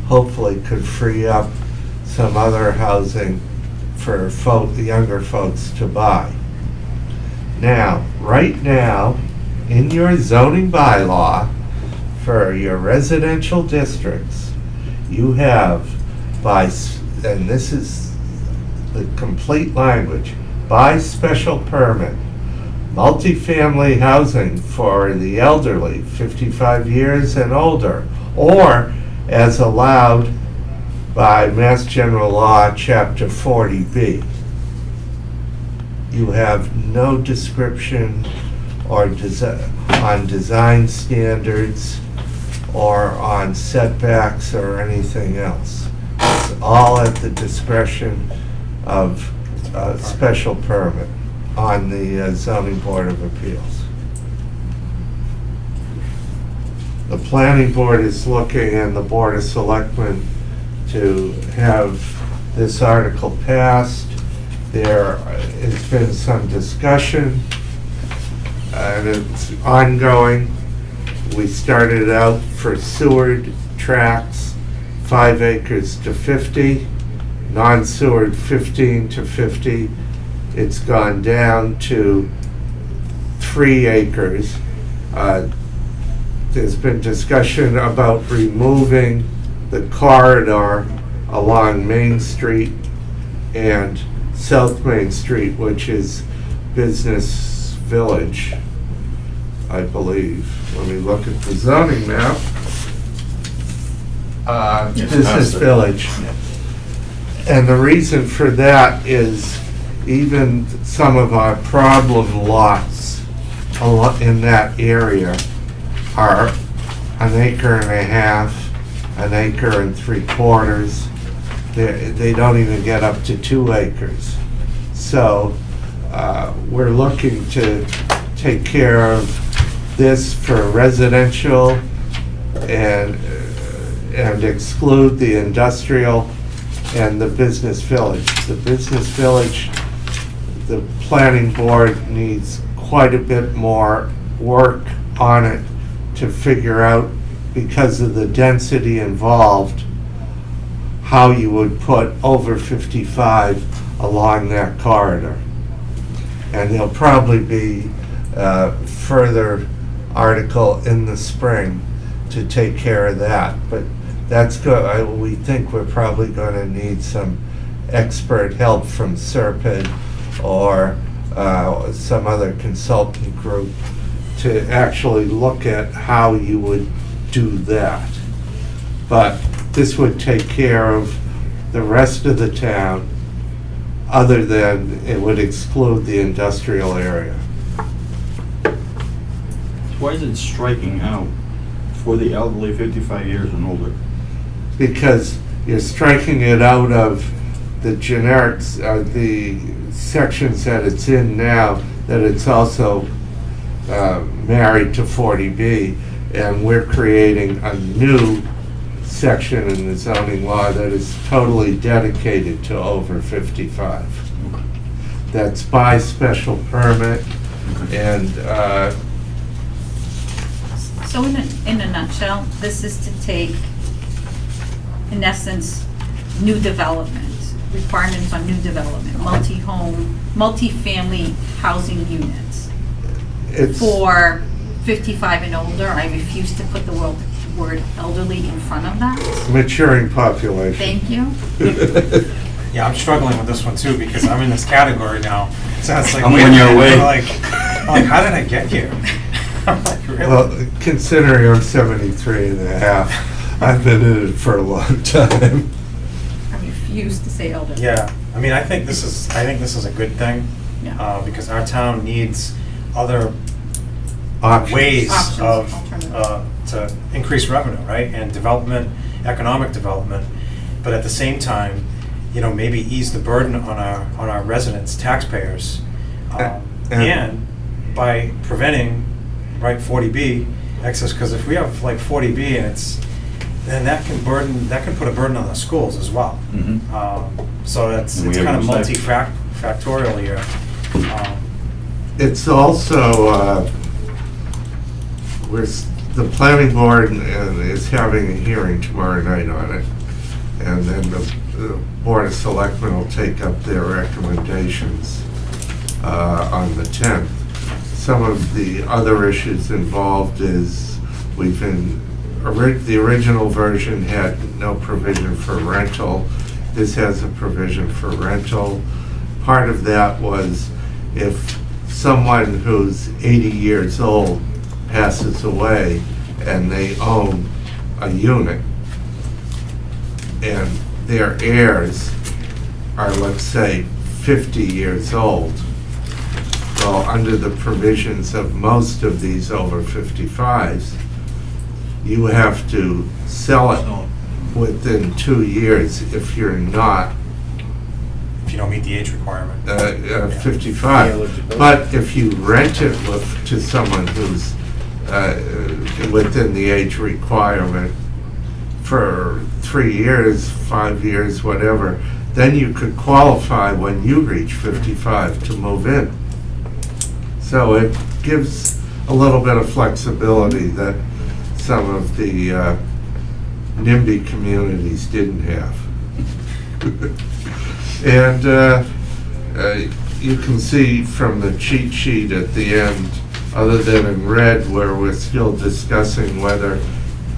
hopefully could free up some other housing for younger folks to buy. Now, right now, in your zoning bylaw for your residential districts, you have and this is the complete language, by special permit, multifamily housing for the elderly, 55 years and older, or as allowed by Mass General Law, Chapter 40B. You have no description or on design standards or on setbacks or anything else. It's all at the discretion of special permit on the zoning board of appeals. The planning board is looking, and the board of selectmen, to have this article passed. There has been some discussion and it's ongoing. We started out for sewered tracts, 5 acres to 50, non-sewered 15 to 50. It's gone down to 3 acres. There's been discussion about removing the corridor along Main Street and South Main Street, which is Business Village, I believe. Let me look at the zoning map. Yes, Business that's it. Village. And the reason for that is even some of our problem lots in that area are 1.5 acres, 1.75 acres. They don't even get up to 2 acres. So we're looking to take care of this for residential and exclude the industrial and the business village. The business village, the planning board needs quite a bit more work on it to figure out, because of the density involved, how you would put over 55 along that corridor. And there'll probably be further article in the spring to take care of that. But that's good. We think we're probably going to need some expert help from Serpide or some other consultant group to actually look at how you would do that. But this would take care of the rest of the town, other than it would exclude the industrial area. Why is it striking out for the elderly 55 years and older? Because you're striking it out of the generics, the sections that it's in now, that it's also married to 40B, and we're creating a new section in the zoning law that is totally dedicated to over 55. That's by special permit, and So in a nutshell, this is to take, in essence, new development, requirements on new development, multi-home, multi-family housing units. it's, For 55 and older, I refuse to put the word elderly in front of that. maturing population. Thank you. Yeah, I'm struggling with this one too, because I'm in this category now. So it's like, I'm wait a one year minute, away. I'm like, how did I get here? I'm like, really? Well, considering I'm 73 and a half, I've been in it for a long time. I refuse to say elderly. Yeah, I mean, I think this is a good thing, Yeah. because our town needs other Options. ways Options, of, alternatives. to increase revenue, right? And development, economic development, but at the same time, you know, maybe ease the burden on our residents, taxpayers. And by preventing, right, 40B excess, because if we have like 40B and then that can put a burden on the schools as well. Mhm. So it's And we kind have of no say. multifactorial here. It's also, the planning board is having a hearing tomorrow night on it. And then the Board of Selectmen will take up their recommendations on the 10th. Some of the other issues involved is the original version had no provision for rental. This has a provision for rental. Part of that was if someone who's 80 years old passes away and they own a unit and their heirs are, let's say, 50 years old, well, under the provisions of most of these over 55s, you have to sell it within 2 years if you're not If you don't meet the age requirement. 55. Eligibility. But if you rent it to someone who's within the age requirement for 3 years, 5 years, whatever, then you could qualify when you reach 55 to move in. So it gives a little bit of flexibility that some of the NIMBY communities didn't have. And you can see from the cheat sheet at the end, other than in red where we're still discussing whether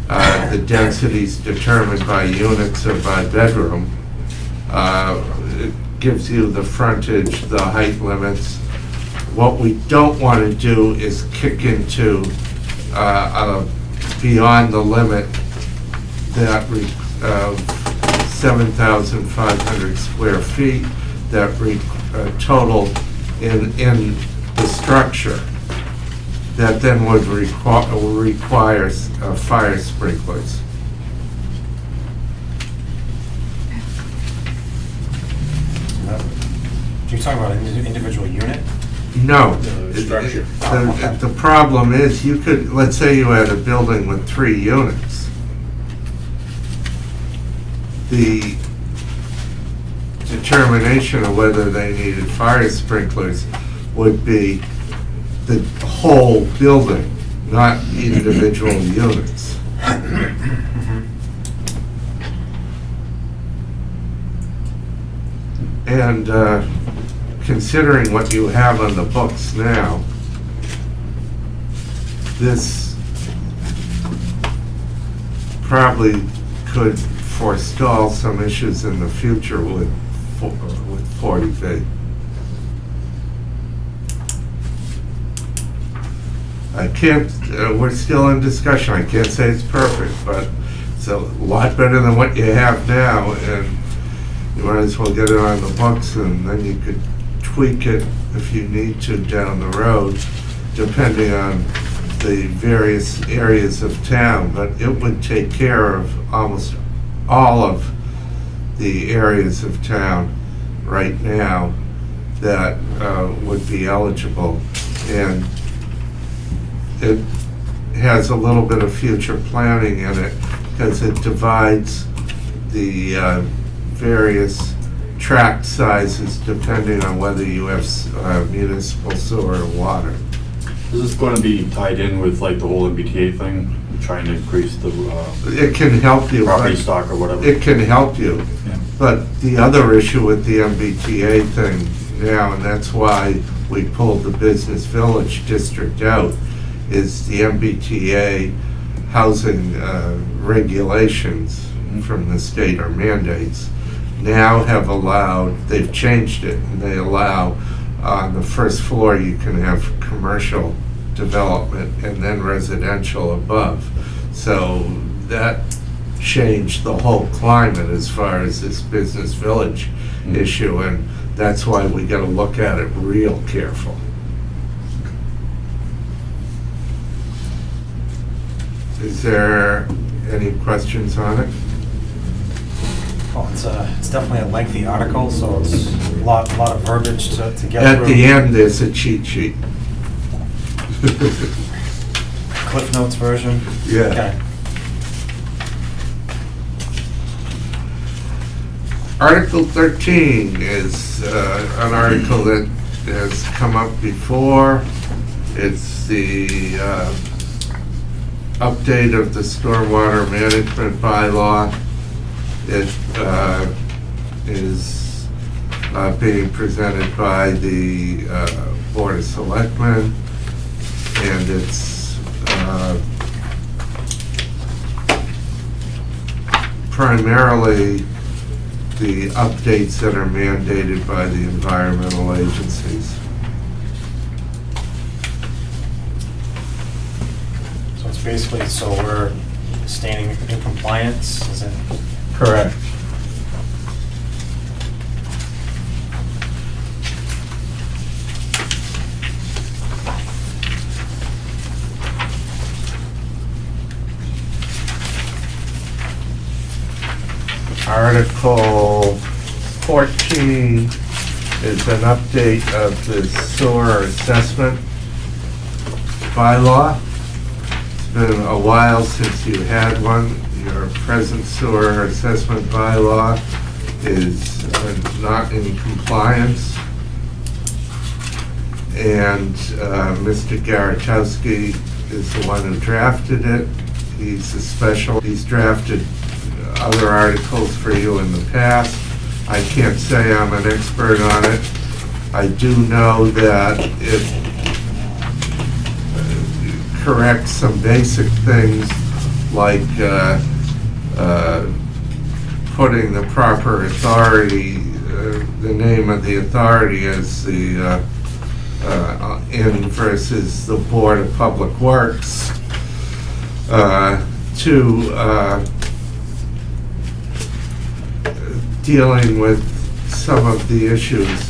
the density's determined by units or by bedroom, it gives you the frontage, the height limits. What we don't want to do is kick into beyond the limit that 7,500 square feet that total in the structure that then would require fire sprinklers. You're talking about an individual unit? No. The structure. The problem is, you could, let's say you had a building with 3 units. The determination of whether they needed fire sprinklers would be the whole building, not individual units. And considering what you have on the books now, this probably could forestall some issues in the future with 40B. I can't, we're still in discussion, I can't say it's perfect, but it's a lot better than what you have now, and you might as well get it on the books, and then you could tweak it if you need to down the road, depending on the various areas of town, but it would take care of almost all of the areas of town right now that would be eligible. And it has a little bit of future planning in it because it divides the various tract sizes depending on whether you have municipal sewer or water. Is this going to be tied in with like the whole MBTA thing, trying to increase the It can help you. property but stock or whatever? It can help you. Yeah. But the other issue with the MBTA thing now, and that's why we pulled the business village district out, is the MBTA housing regulations from the state or mandates now have allowed, they've changed it, and they allow on the first floor you can have commercial development and then residential above. So that changed the whole climate as far as this business village issue, and that's why we gotta look at it real careful. Is there any questions on it? Well, it's definitely a lengthy article, so it's a lot of verbiage to get through. At the end, there's a cheat sheet. Cliff Notes version? Yeah. Okay. Article 13 is an article that has come up before. It's the update of the stormwater management bylaw. It is being presented by the Board of Selectmen, and it's primarily the updates that are mandated by the environmental agencies. So it's basically, so we're staying in compliance, is it? Correct. Article 14 is an update of the sewer assessment bylaw. It's been a while since you had one. Your present sewer assessment bylaw is not in compliance. And Mr. Garatowski is the one who drafted it. He's drafted other articles for you in the past. I can't say I'm an expert on it. I do know that it corrects some basic things like putting the proper authority, the name of the authority as the in versus the Board of Public Works, to dealing with some of the issues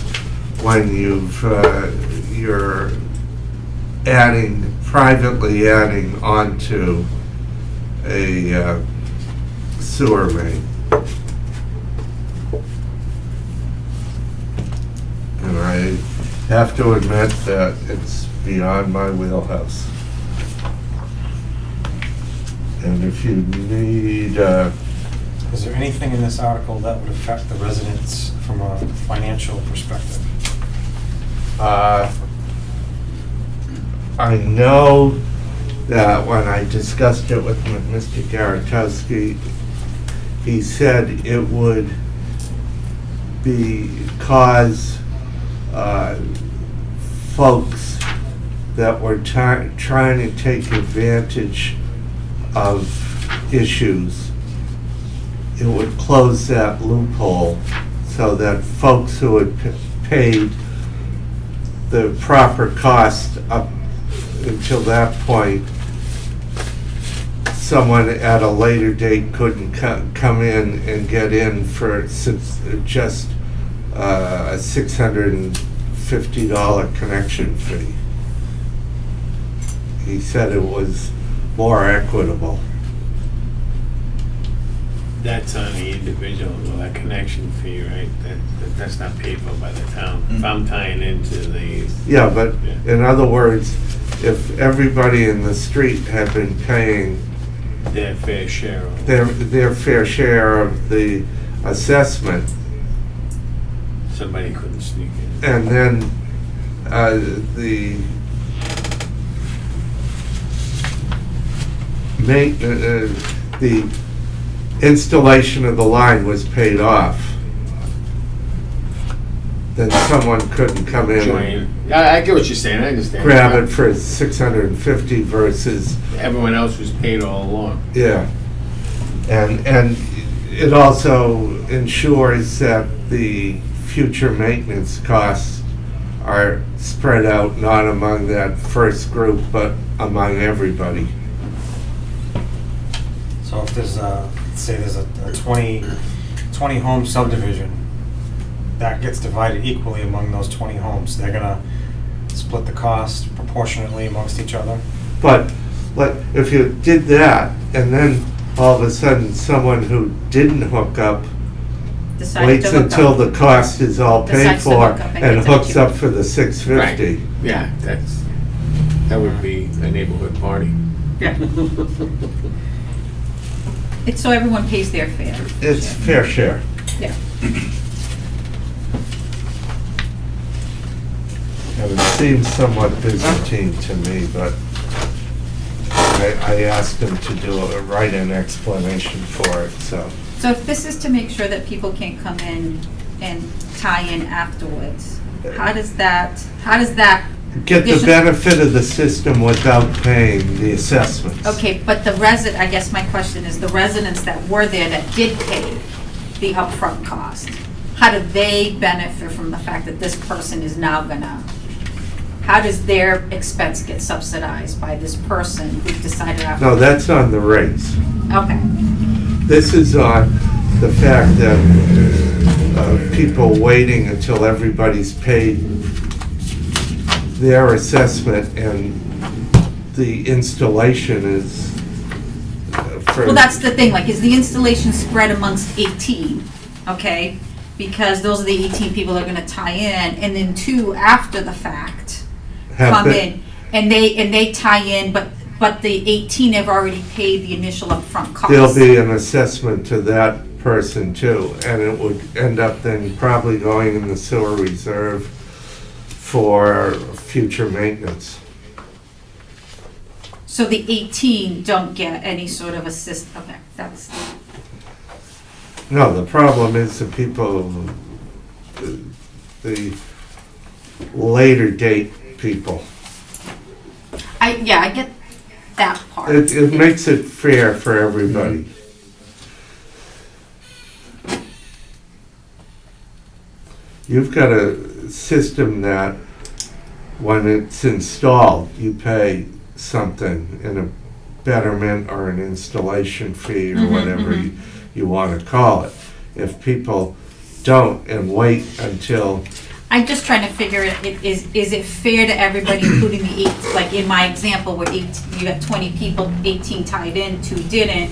when you're privately adding onto a sewer main. And I have to admit that it's beyond my wheelhouse. And if you need, Is there anything in this article that would affect the residents from a financial perspective? I know that when I discussed it with Mr. Garatowski, he said it would cause folks that were trying to take advantage of issues, it would close that loophole so that folks who had paid the proper cost up until that point, someone at a later date couldn't come in and get in for just a $650 connection fee. He said it was more equitable. That's on the individual, that connection fee, right? That's not paid for by the town. If I'm tying into the, Yeah, but Yeah. in other words, if everybody in the street had been paying their fair share of. their fair share of the assessment, Somebody couldn't sneak in. and then the installation of the line was paid off, then someone couldn't come in and Join. Yeah, I get what you're saying, I understand. grab it for $650 versus, Everyone else was paid all along. yeah. And it also ensures that the future maintenance costs are spread out not among that first group, but among everybody. So if there's say there's a 20 home subdivision, that gets divided equally among those 20 homes. They're gonna split the cost proportionately amongst each other. But like, if you did that, and then all of a sudden someone who didn't hook up Decided waits to hook until up. the cost is all paid Decides to for hook up and and gets hooks it. up for the $650. Yeah, that would be a neighborhood party. Yeah. It's so everyone pays their fare. It's fair share. Yeah. And it seems somewhat Byzantine to me, but I asked him to write an explanation for it, so. So if this is to make sure that people can't come in and tie in afterwards, how does that Get the addition- benefit of the system without paying the assessments. Okay, but I guess my question is, the residents that were there that did pay the upfront cost, how do they benefit from the fact that this person is now how does their expense get subsidized by this person who decided after? No, that's on the rates. Okay, This is on the fact that people waiting until everybody's paid their assessment and the installation is for. well, that's the thing, like, is the installation spread amongst 18, okay? Because those are the 18 people that are gonna tie in, and then 2 after the fact have come been- in, and they tie in, but the 18 have already paid the initial upfront cost. There'll be an assessment to that person too, and it would end up then probably going in the sewer reserve for future maintenance. So the 18 don't get any sort of assist, okay, that's, No, the problem is the people, the later date people. I get that part. It makes it fair for everybody. You've got a system that when it's installed, you pay something in a betterment or an installation fee or Mhm, whatever mhm. you want to call it. If people don't and wait until, I'm just trying to figure it, is it fair to everybody, including the eight, like in my example where you got 20 people, 18 tied in, 2 didn't,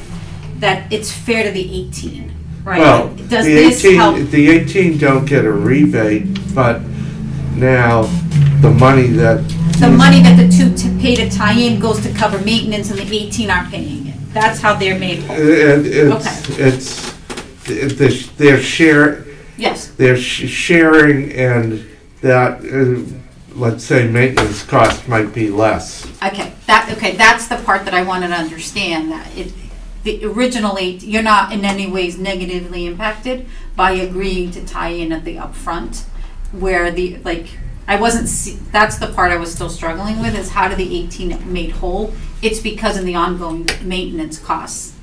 that it's fair to the 18, right? well, Does the this help? 18 don't get a rebate, but now the money that. The money that the 2 pay to tie in goes to cover maintenance and the 18 aren't paying it. That's how they're made whole. They're share, Yes, they're sharing, and that, let's say, maintenance cost might be less. okay, that's the part that I wanted to understand, that the original 8, you're not in any ways negatively impacted by agreeing to tie in at the upfront, where that's the part I was still struggling with, is how do the 18 get made whole? It's because in the ongoing maintenance costs,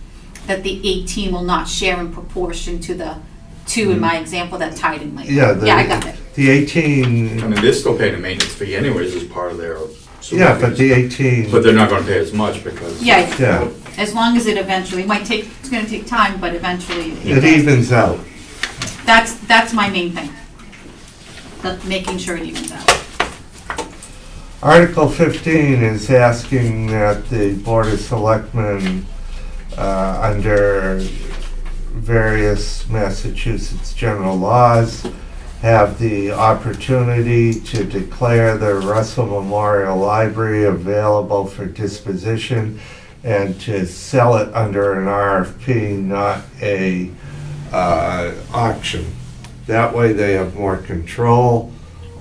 that the 18 will not share in proportion to the 2 in my example that tied in later. Yeah, I got it. The 18, I mean, they're still paying a maintenance fee anyways as part of their sewer yeah, but the fees. 18. But they're not gonna pay as much because. Yeah, Yeah, as long as it eventually, it's gonna take time, but eventually it evens out. That's my main thing. Making sure it evens out. Article 15 is asking that the Board of Selectmen, under various Massachusetts general laws, have the opportunity to declare the Russell Memorial Library available for disposition and to sell it under an RFP, not a auction. That way they have more control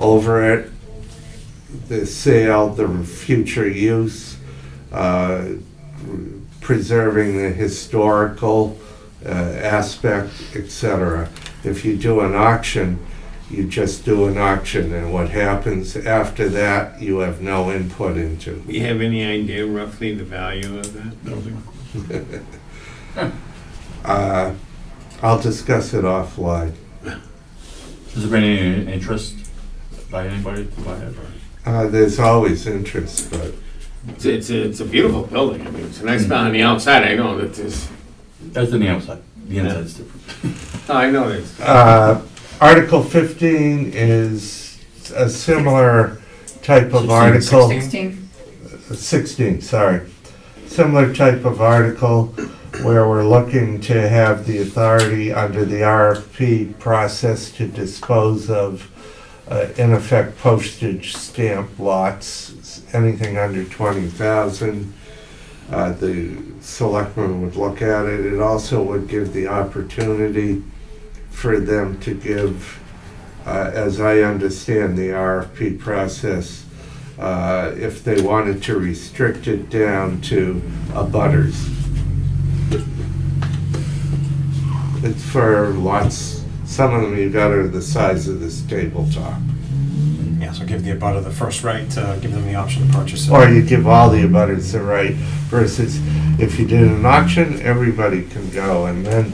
over it, the sale, the future use, preserving the historical aspect, etc. If you do an auction, you just do an auction, and what happens after that, you have no input into. You have any idea roughly the value of that? I'll discuss it offline. Has there been any interest by anybody to buy it? There's always interest, but It's a beautiful building. I mean, it's a nice building on the outside. I know that there's. That's on the outside. The inside's different. I know there's. Article 15 is a similar type of 16, article. 16. 16, sorry. Similar type of article where we're looking to have the authority under the RFP process to dispose of, in effect, postage stamp lots, anything under 20,000. The selectmen would look at it. It also would give the opportunity for them to give, as I understand the RFP process, if they wanted to restrict it down to abutters. It's for lots, some of them you got are the size of this tabletop. Yeah, so give the abutter the first right to give them the option to purchase it. Or you give all the abutters the right, versus if you did an auction, everybody can go, and then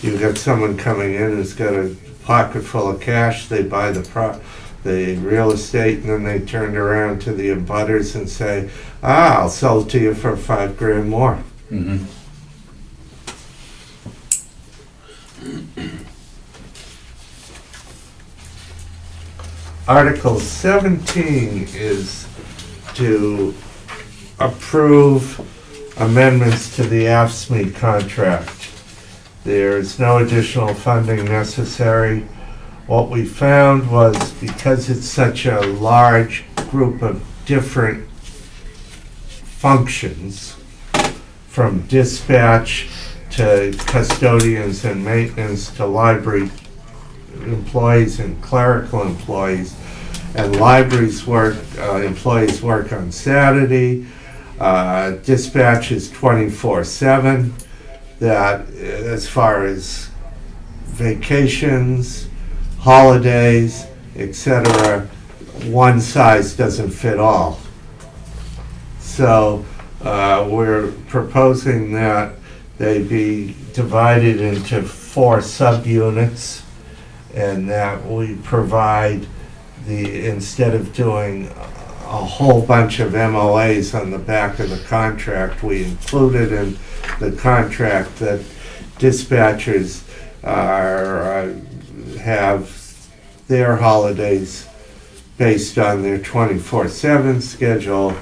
you've got someone coming in who's got a pocket full of cash, they buy the real estate, and then they turn around to the abutters and say, I'll sell it to you for $5,000 more. Mm-hmm. Article 17 is to approve amendments to the AFSCME contract. There's no additional funding necessary. What we found was, because it's such a large group of different functions, from dispatch to custodians and maintenance to library employees and clerical employees, and libraries work, employees work on Saturday. Dispatch is 24/7. That, as far as vacations, holidays, etc., one size doesn't fit all. So we're proposing that they be divided into 4 subunits, and that we provide instead of doing a whole bunch of MOAs on the back of the contract, we included in the contract that dispatchers have their holidays based on their 24/7 schedule.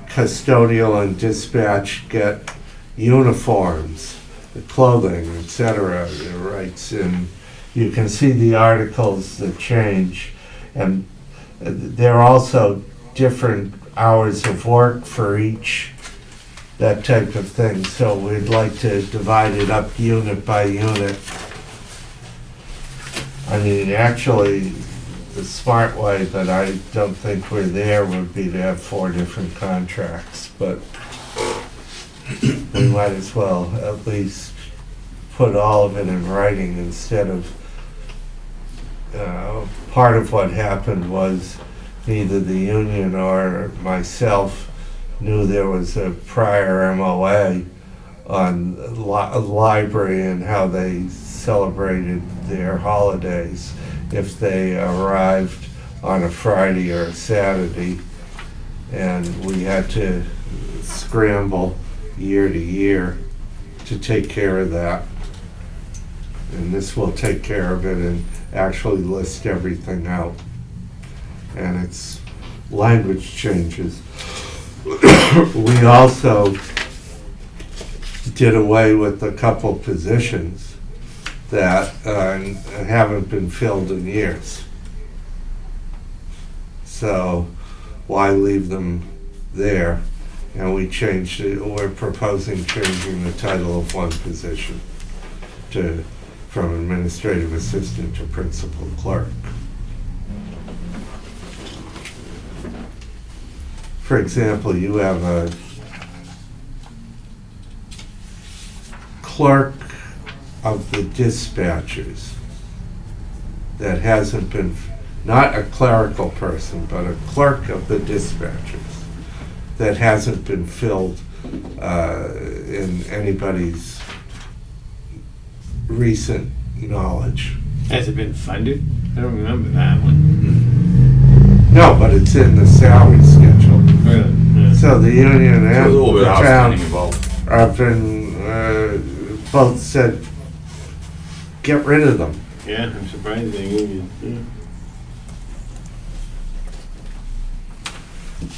Custodial and dispatch get uniforms, clothing, etc. Rights, and you can see the articles that change, and there are also different hours of work for each, that type of thing. So we'd like to divide it up unit by unit. I mean, actually, the smart way, but I don't think we're there, would be to have 4 different contracts, but we might as well at least put all of it in writing instead of, part of what happened was neither the union or myself knew there was a prior MOA on library and how they celebrated their holidays, if they arrived on a Friday or a Saturday, and we had to scramble year to year to take care of that. And this will take care of it and actually list everything out. And it's language changes. We also did away with a couple positions that haven't been filled in years. So why leave them there? And we changed it, we're proposing changing the title of one position from administrative assistant to principal clerk. For example, you have a clerk of the dispatchers that hasn't been, not a clerical person, but a clerk of the dispatchers that hasn't been filled in anybody's recent knowledge. Has it been funded? I don't remember that one. No, but it's in the salary schedule. Really? Yeah. So the union There's a and little bit the of town housekeeping involved. have been, both said, get rid of them. Yeah, I'm surprised the union.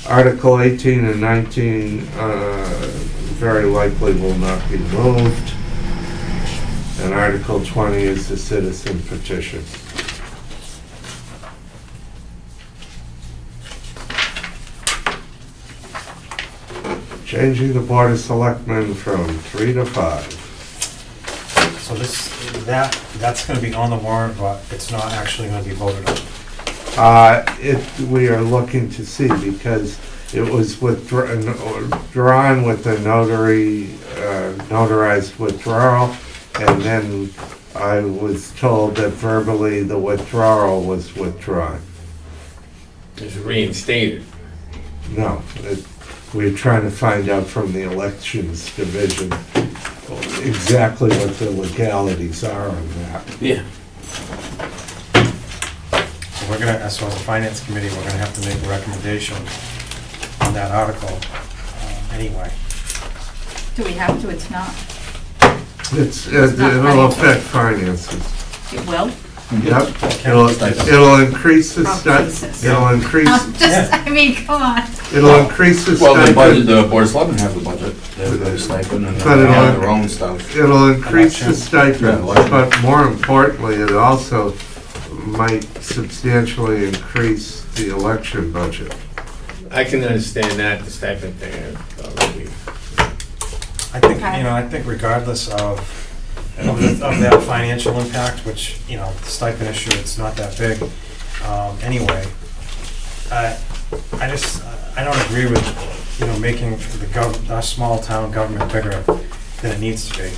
Article 18 and 19 very likely will not be moved. And Article 20 is the citizen petition. Changing the Board of Selectmen from 3 to 5. So that's gonna be on the warrant, but it's not actually gonna be voted on. We are looking to see, because it was withdrawn with the notarized withdrawal, and then I was told that verbally the withdrawal was withdrawn. It's reinstated. No, we're trying to find out from the elections division exactly what the legalities are on that. Yeah. So we're gonna, as far as the finance committee, we're gonna have to make a recommendation on that article anyway. Do we have to? It's not. It'll affect finances. It will? Yep, it'll increase the Oh, stipend, Jesus. it'll increase, I mean, come on. it'll increase the Well, the budget, stipend, the Board of Selectmen have the budget, they have the stipend, and But they it'll- have their own stuff. it'll increase the Election. stipend, Yeah, election. but more importantly, it also might substantially increase the election budget. I can understand that, the stipend thing. I think, Okay. I think regardless of that financial impact, which, the stipend issue, it's not that big. anyway. I don't agree with, making our small town government bigger than it needs to be.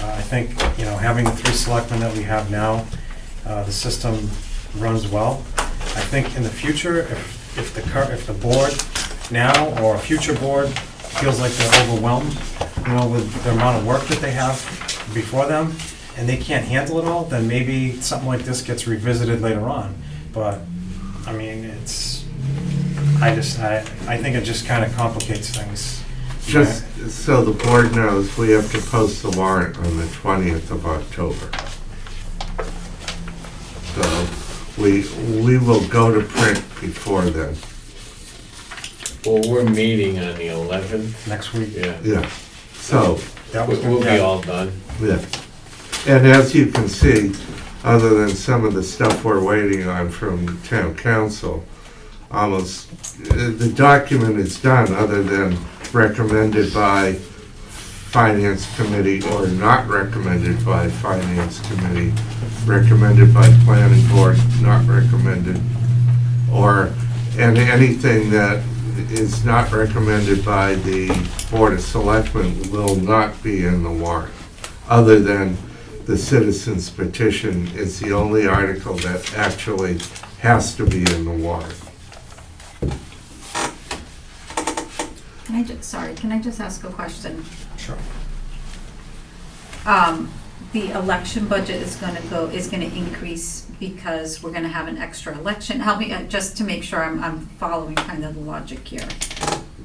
I think, having the 3 selectmen that we have now, the system runs well. I think in the future, if the board now or a future board feels like they're overwhelmed, with the amount of work that they have before them, and they can't handle it all, then maybe something like this gets revisited later on. But, I mean, I think it just kind of complicates things. Just so the board knows, we have to post the warrant on the 20th of October. So we will go to print before then. Well, we're meeting on the 11th. Next week. Yeah. Yeah. So, That was We'll be all done. yeah. And as you can see, other than some of the stuff we're waiting on from town council, almost, the document is done other than recommended by finance committee or not recommended by finance committee, recommended by planning board, not recommended, and anything that is not recommended by the board of selectmen will not be in the warrant, other than the citizens petition is the only article that actually has to be in the warrant. Can I just ask a question? Sure. The election budget is gonna increase because we're gonna have an extra election. Help me, just to make sure I'm following kind of the logic here.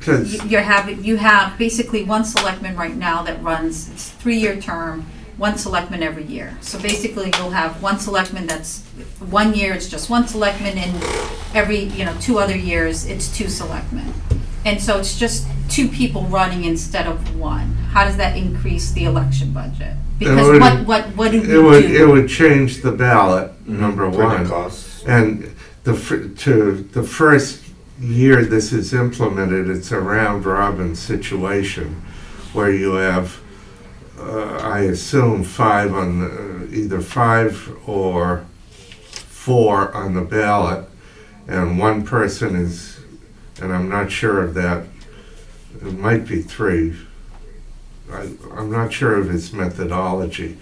'Cause You have basically one selectman right now that runs, it's 3-year term, one selectman every year. So basically, you'll have one selectman that's, 1 year it's just one selectman, and every, 2 other years, it's 2 selectmen. And so it's just 2 people running instead of 1. How does that increase the election budget? Because what do we do? It would change the ballot, number Printing one. costs. And the first year this is implemented, it's a round robin situation where you have, I assume, 5 on either 5 or 4 on the ballot, and one person is, and I'm not sure of that, it might be 3. I'm not sure of his methodology,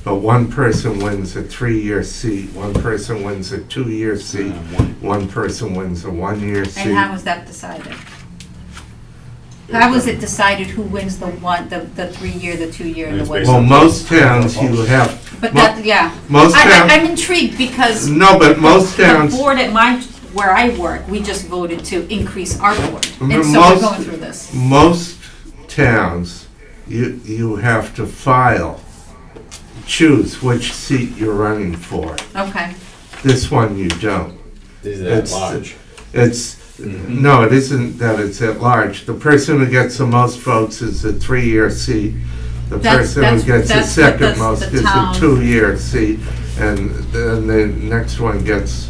but one person wins a 3-year seat, one person wins a 2-year seat, one person wins a 1-year seat. And how was that decided? How was it decided who wins the 3-year, the 2-year, and the It's what? based Well, on most towns you have, But that, yeah. most towns, I'm intrigued because no, but most the towns, board at where I work, we just voted to increase our board. And Mhm. so we're going through this. most towns, you have to choose which seat you're running for. Okay. This one you don't. Is that It's- large? It's, no, it isn't that it's at large. The person who gets the most votes is a 3-year seat. The person who gets the second most is a 2-year seat, and then the next one gets.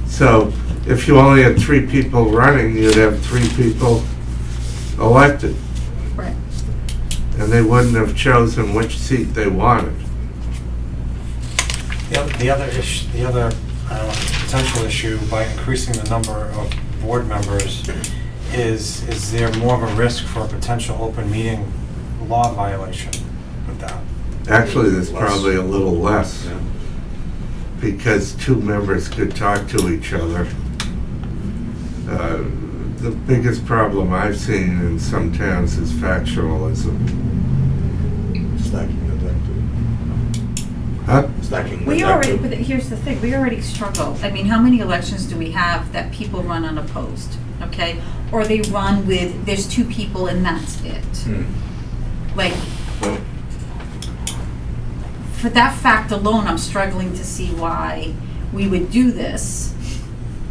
So if you only had 3 people running, you'd have 3 people elected, Right. and they wouldn't have chosen which seat they wanted. The other potential issue by increasing the number of board members is there more of a risk for a potential open meeting law violation with that? Actually, there's Less. probably a little less, Yeah. because 2 members could talk to each other. The biggest problem I've seen in some towns is factionalism. Stacking the deck too. Huh? Stacking the We deck already, too. but here's the thing, we already struggle. I mean, how many elections do we have that people run unopposed, okay? Or they run with, there's 2 people and that's it. Like, Well, for that fact alone, I'm struggling to see why we would do this,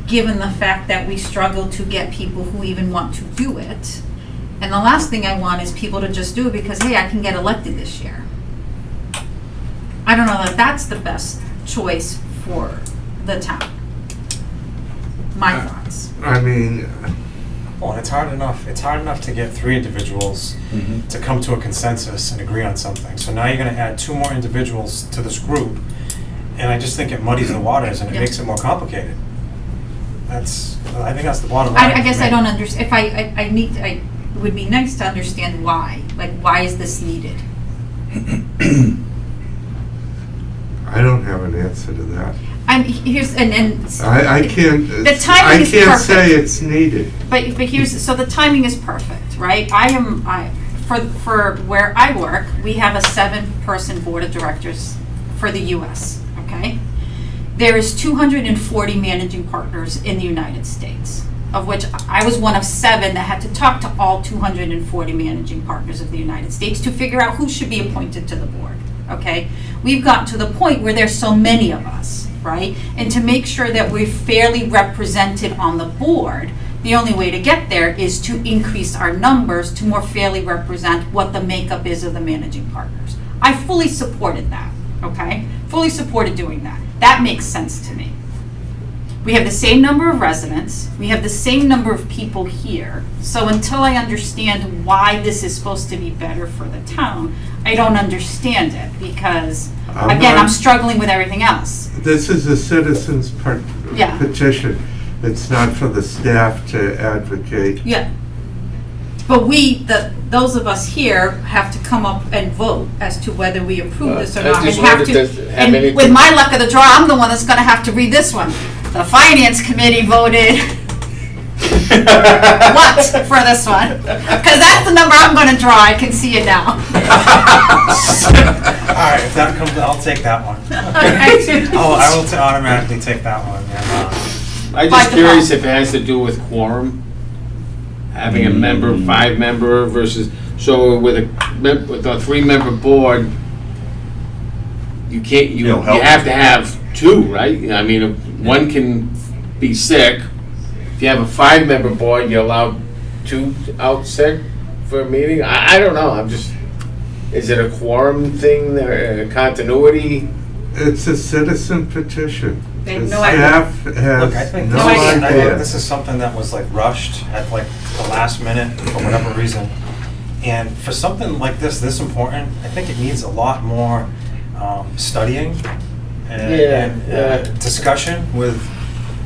given the fact that we struggle to get people who even want to do it. And the last thing I want is people to just do it because, hey, I can get elected this year. I don't know that that's the best choice for the town. My thoughts. I mean, Well, and it's hard enough to get 3 individuals to come to a consensus and agree on something. So now you're gonna add 2 more individuals to this group, And I just think it muddies the waters and it Yeah. makes it more complicated. I think that's the bottom line. I guess for I me. don't understand, it would be nice to understand why, like, why is this needed? I don't have an answer to that. I can't, The timing is I can't perfect. say it's needed. But so the timing is perfect, right? For where I work, we have a 7-person board of directors for the US, okay? There is 240 managing partners in the United States, of which I was one of 7 that had to talk to all 240 managing partners of the United States to figure out who should be appointed to the board, okay? We've gotten to the point where there's so many of us, right? And to make sure that we're fairly represented on the board, the only way to get there is to increase our numbers to more fairly represent what the makeup is of the managing partners. I fully supported that, okay? Fully supported doing that. That makes sense to me. We have the same number of residents, we have the same number of people here, so until I understand why this is supposed to be better for the town, I don't understand it, because, again, I'm struggling with everything else. This is a citizen's Yeah. petition. It's not for the staff to advocate. Yeah. But those of us here have to come up and vote as to whether we approve this or I not. just And have wondered, to, does it have and anything- with my luck of the draw, I'm the one that's gonna have to read this one. The finance committee voted what for this one? Because that's the number I'm gonna draw, I can see it now. All right, if that comes, I'll take that one. Okay. I will automatically take that one. And, I'm By just curious default. if it has to do with quorum, having a member, 5-member versus, so with a 3-member board, you can't, you It'll help. have to have 2, right? I mean, if one can be sick. If you have a 5-member board, you're allowed 2 out sick for a meeting? I don't know, I'm just, is it a quorum thing, a continuity? It's a citizen petition. They have The no idea. staff has look, I think no this, No is, idea. I think idea. this is something that was like rushed at like the last minute for whatever reason. And for something like this important, I think it needs a lot more studying and discussion with.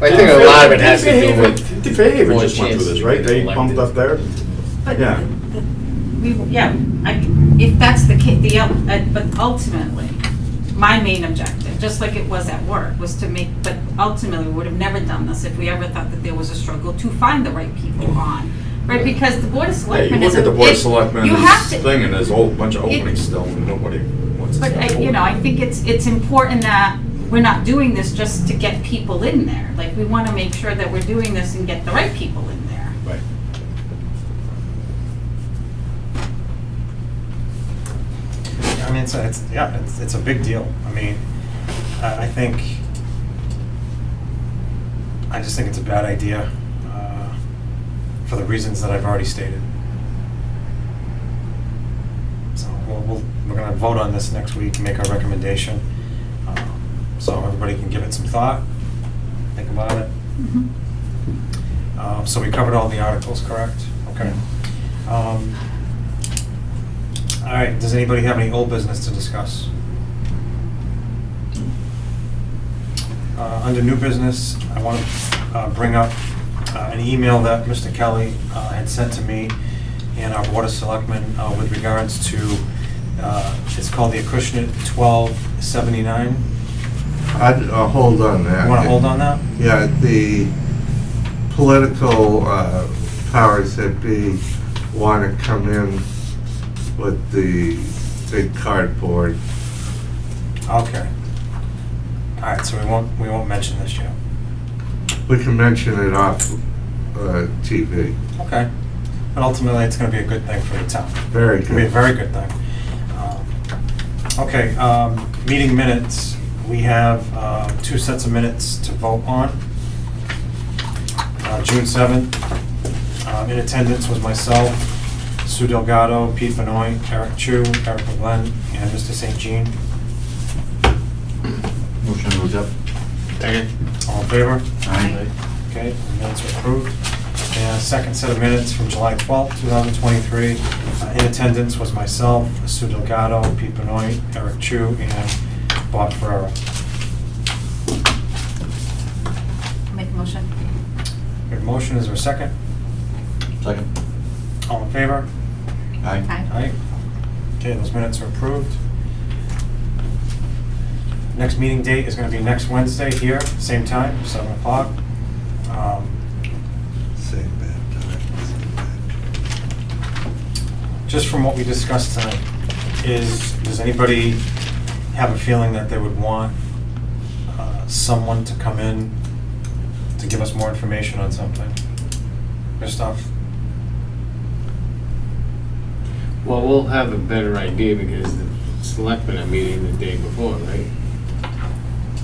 I think a lot of it has to do with. The Fairhaven more just went through chances this, of right? getting They pumped elected. up there. But Yeah. if that's the case, but ultimately, my main objective, just like it was at work, was to make, but ultimately, we would have never done this if we ever thought that there was a struggle to find the right people on, right? Because the Board of Yeah, you Selectmen look is at the Board of you Selectmen's have to, thing, and there's a whole bunch of openings still, and nobody wants to but step forward. I think it's important that we're not doing this just to get people in there. Like, we want to make sure that we're doing this and get the right people in there. Right. I mean, it's a big deal. I mean, I just think it's a bad idea for the reasons that I've already stated. So we're going to vote on this next week and make our recommendation. So everybody can give it some thought, think about it. So we covered all the articles, correct? Okay. All right, does anybody have any old business to discuss? Under new business, I want to bring up an email that Mr. Kelly had sent to me and our Board of Selectmen with regards to, it's called the Acushnet 1279. I'd hold on that. You want to hold on that? Yeah, the political powers that be want to come in with the big cardboard. Okay. All right, so we won't mention this yet. We can mention it off TV. Okay. But ultimately, it's going to be a good thing for the town. Very It's going to be a good. very good thing. Okay, meeting minutes. We have 2 sets of minutes to vote on. June 7th, in attendance was myself, Sue Delgado, Pete Benoit, Eric Chu, Eric McGlenn, and Mr. St. Jean. Motion to accept. Second. All in favor? Aye. Okay, the minutes are approved. And second set of minutes from July 12th, 2023. In attendance was myself, Sue Delgado, Pete Benoit, Eric Chu, and Bob Ferrera. motion. We have a motion, is there a second? Second. All in favor? Aye. Aye. Aye. Okay, those minutes are approved. Next meeting date is gonna be next Wednesday here, same time, 7 o'clock. Same bad time, same bad. Just from what we discussed tonight, does anybody have a feeling that they would want someone to come in to give us more information on something? Christoph? Well, we'll have a better idea because the selectmen are meeting the day before, right?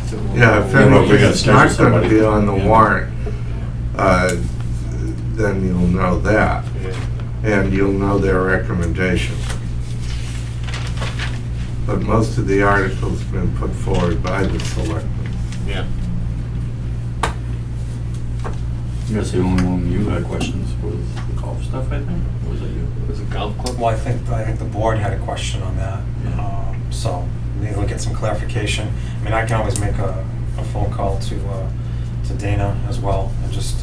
So we'll- Yeah, if Yeah, but we gotta anything's schedule not gonna somebody. be on the Yeah. warrant, then you'll know that, Yeah. and you'll know their recommendation. But most of the articles have been put forward by the selectmen. Yeah. I guess the only one you had questions was the golf stuff, I think, or was it you? Was it golf club? Well, I think the board had a question on that, Yeah. so maybe we'll get some clarification. I mean, I can always make a phone call to Dana as well and just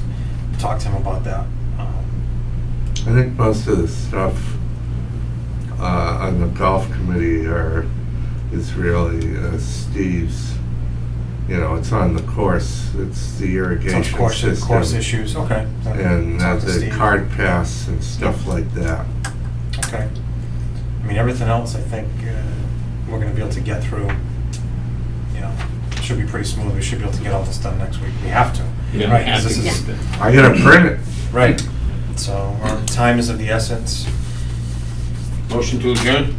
talk to him about that. I think most of the stuff on the golf committee is really Steve's, it's on the course, it's the So irrigation it's course system. issues, okay. And Talk to the Steve. card pass and stuff like that. Okay. I mean, everything else, I think, we're gonna be able to get through, should be pretty smooth. We should be able to get all this done next week. We have to. Yeah, Right, we have 'cause to this is- get the- I gotta print it. Right. So, our time is of the essence. Motion to adjourn?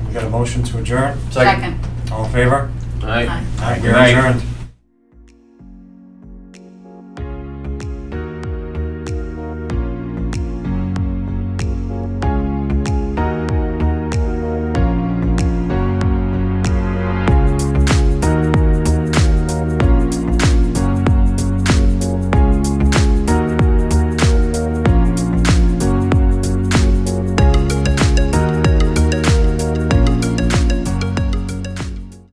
We got a motion to adjourn. Second. All in favor? Aye. Aye. Aye, we're Good night. adjourned.